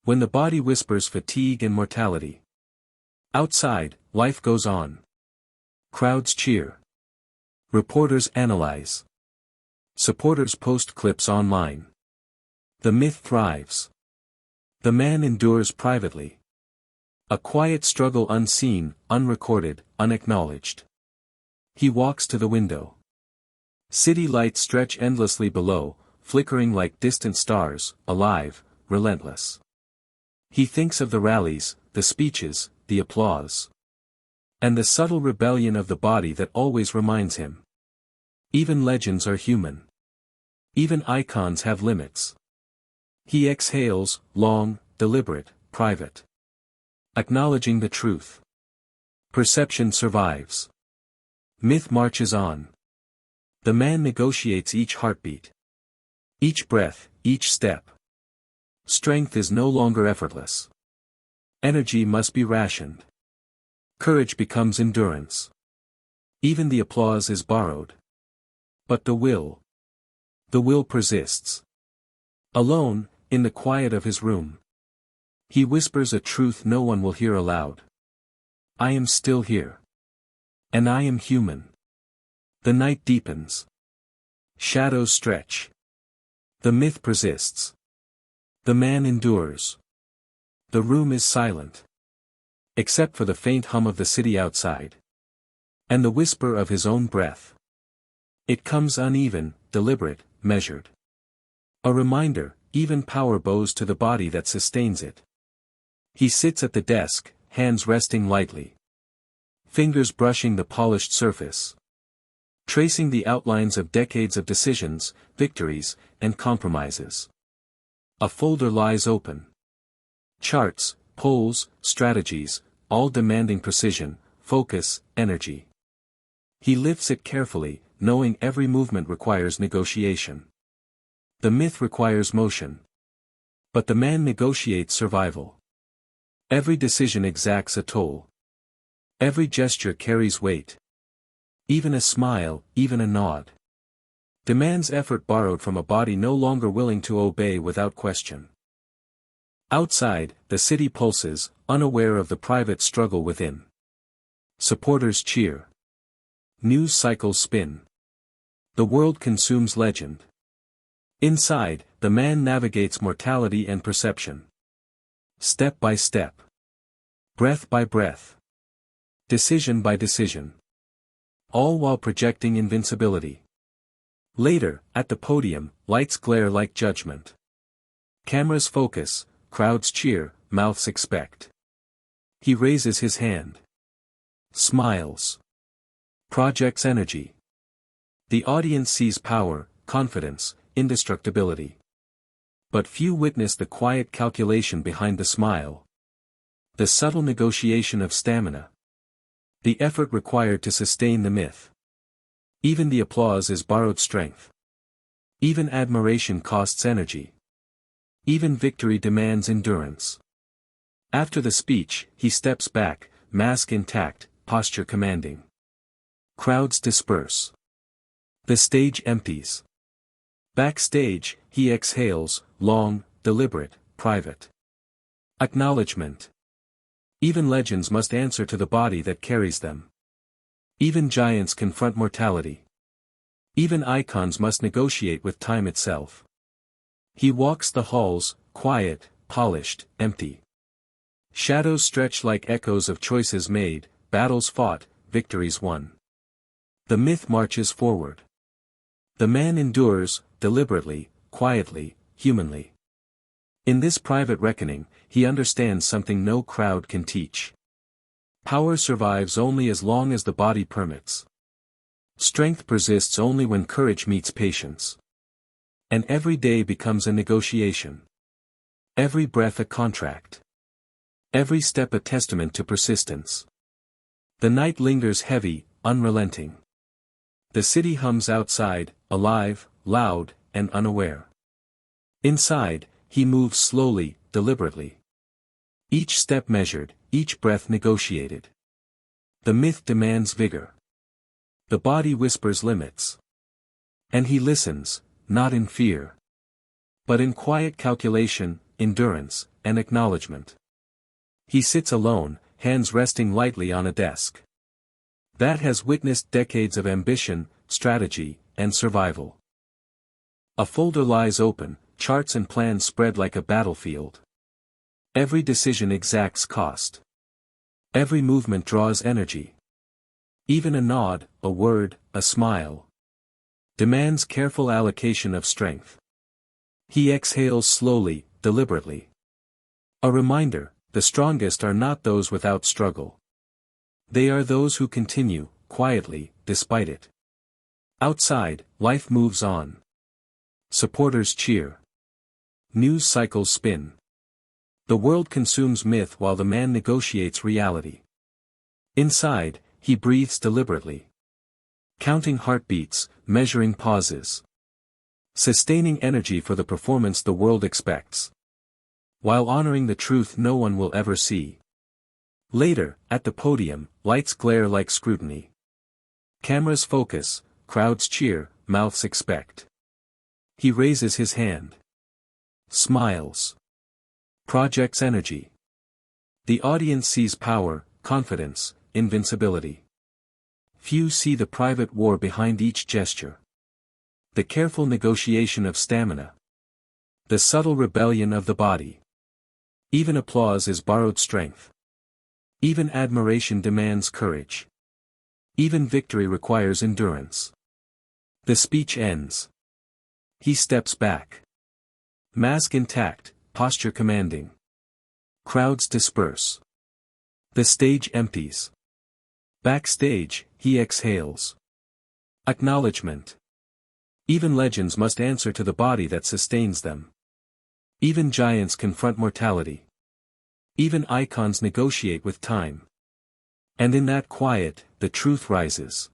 When the body whispers fatigue and mortality. Outside, life goes on. Crowds cheer. Reporters analyze. Supporters post clips online. The myth thrives. The man endures privately. A quiet struggle unseen, unrecorded, unacknowledged. He walks to the window. City lights stretch endlessly below, flickering like distant stars, alive, relentless. He thinks of the rallies, the speeches, the applause. And the subtle rebellion of the body that always reminds him. Even legends are human. Even icons have limits. He exhales, long, deliberate, private. Acknowledging the truth. Perception survives. Myth marches on. The man negotiates each heartbeat. Each breath, each step. Strength is no longer effortless. Energy must be rationed. Courage becomes endurance. Even the applause is borrowed. But the will persists. Alone, in the quiet of his room. He whispers a truth no one will hear aloud. I am still here. And I am human. The night deepens. Shadows stretch. The myth persists. The man endures. The room is silent. Except for the faint hum of the city outside. And the whisper of his own breath. It comes uneven, deliberate, measured. A reminder, even power bows to the body that sustains it. He sits at the desk, hands resting lightly. Fingers brushing the polished surface. Tracing the outlines of decades of decisions, victories, and compromises. A folder lies open. Charts, polls, strategies, all demanding precision, focus, energy. He lifts it carefully, knowing every movement requires negotiation. The myth requires motion. But the man negotiates survival. Every decision exacts a toll. Every gesture carries weight. Even a smile, even a nod. Demands effort borrowed from a body no longer willing to obey without question. Outside, the city pulses, unaware of the private struggle within. Supporters cheer. News cycles spin. The world consumes legend. Inside, the man navigates mortality and perception. Step by step. Breath by breath. Decision by decision. All while projecting invincibility. Later, at the podium, lights glare like judgment. Cameras focus, crowds cheer, mouths expect. He raises his hand. Smiles. Projects energy. The audience sees power, confidence, indestructibility. But few witness the quiet calculation behind the smile. The subtle negotiation of stamina. The effort required to sustain the myth. Even the applause is borrowed strength. Even admiration costs energy. Even victory demands endurance. After the speech, he steps back, mask intact, posture commanding. Crowds disperse. The stage empties. Backstage, he exhales, long, deliberate, private. Acknowledgement. Even legends must answer to the body that carries them. Even giants confront mortality. Even icons must negotiate with time itself. He walks the halls, quiet, polished, empty. Shadows stretch like echoes of choices made, battles fought, victories won. The myth marches forward. The man endures, deliberately, quietly, humanly. In this private reckoning, he understands something no crowd can teach. Power survives only as long as the body permits. Strength persists only when courage meets patience. And every day becomes a negotiation. Every breath a contract. Every step a testament to persistence. The night lingers heavy, unrelenting. The city hums outside, alive, loud, and unaware. Inside, he moves slowly, deliberately. Each step measured, each breath negotiated. The myth demands vigor. The body whispers limits. And he listens, not in fear. But in quiet calculation, endurance, and acknowledgement. He sits alone, hands resting lightly on a desk. That has witnessed decades of ambition, strategy, and survival. A folder lies open, charts and plans spread like a battlefield. Every decision exacts cost. Every movement draws energy. Even a nod, a word, a smile demands careful allocation of strength. He exhales slowly, deliberately. A reminder, the strongest are not those without struggle. They are those who continue, quietly, despite it. Outside, life moves on. Supporters cheer. News cycles spin. The world consumes myth while the man negotiates reality. Inside, he breathes deliberately. Counting heartbeats, measuring pauses. Sustaining energy for the performance the world expects. While honoring the truth no one will ever see. Later, at the podium, lights glare like scrutiny. Cameras focus, crowds cheer, mouths expect. He raises his hand. Smiles. Projects energy. The audience sees power, confidence, invincibility. Few see the private war behind each gesture. The careful negotiation of stamina. The subtle rebellion of the body. Even applause is borrowed strength. Even admiration demands courage. Even victory requires endurance. The speech ends. He steps back. Mask intact, posture commanding. Crowds disperse. The stage empties. Backstage, he exhales. Acknowledgement. Even legends must answer to the body that sustains them. Even giants confront mortality. Even icons negotiate with time. And in that quiet, the truth rises.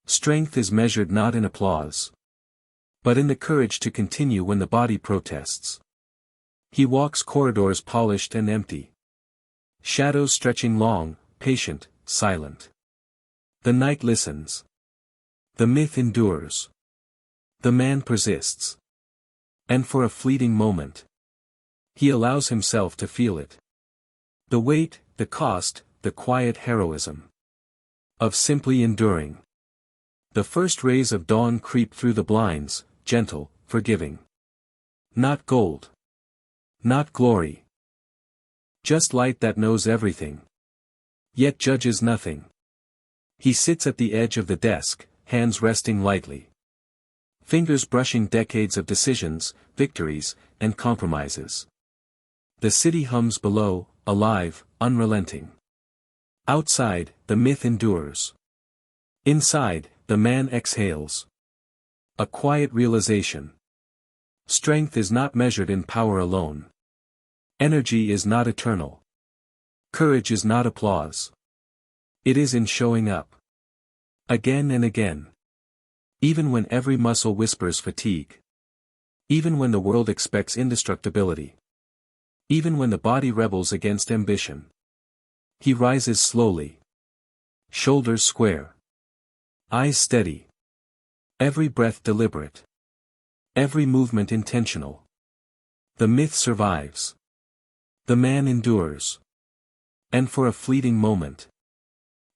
Strength is measured not in applause, but in the courage to continue when the body protests. He walks corridors polished and empty. Shadows stretching long, patient, silent. The night listens. The myth endures. The man persists. And for a fleeting moment, he allows himself to feel it. The weight, the cost, the quiet heroism of simply enduring. The first rays of dawn creep through the blinds, gentle, forgiving. Not gold. Not glory. Just light that knows everything. Yet judges nothing. He sits at the edge of the desk, hands resting lightly. Fingers brushing decades of decisions, victories, and compromises. The city hums below, alive, unrelenting. Outside, the myth endures. Inside, the man exhales. A quiet realization. Strength is not measured in power alone. Energy is not eternal. Courage is not applause. It is in showing up. Again and again. Even when every muscle whispers fatigue. Even when the world expects indestructibility. Even when the body rebels against ambition. He rises slowly. Shoulders square. Eyes steady. Every breath deliberate. Every movement intentional. The myth survives. The man endures. And for a fleeting moment,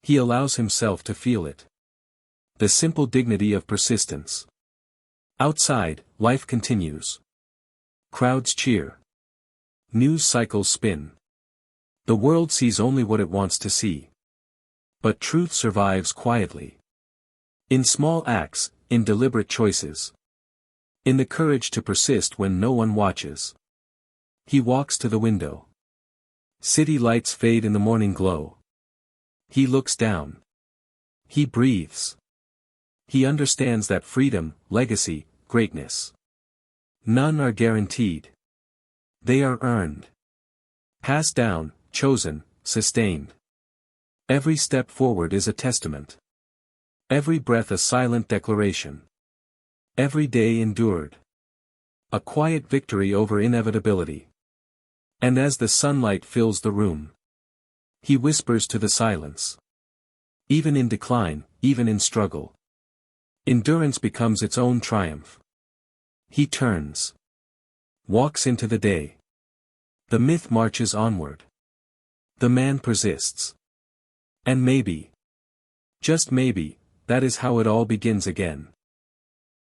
he allows himself to feel it. The simple dignity of persistence. Outside, life continues. Crowds cheer. News cycles spin. The world sees only what it wants to see. But truth survives quietly. In small acts, in deliberate choices. In the courage to persist when no one watches. He walks to the window. City lights fade in the morning glow. He looks down. He breathes. He understands that freedom, legacy, greatness. None are guaranteed. They are earned. Passed down, chosen, sustained. Every step forward is a testament. Every breath a silent declaration. Every day endured. A quiet victory over inevitability. And as the sunlight fills the room, he whispers to the silence. Even in decline, even in struggle, endurance becomes its own triumph. He turns. Walks into the day. The myth marches onward. The man persists. And maybe, just maybe, that is how it all begins again.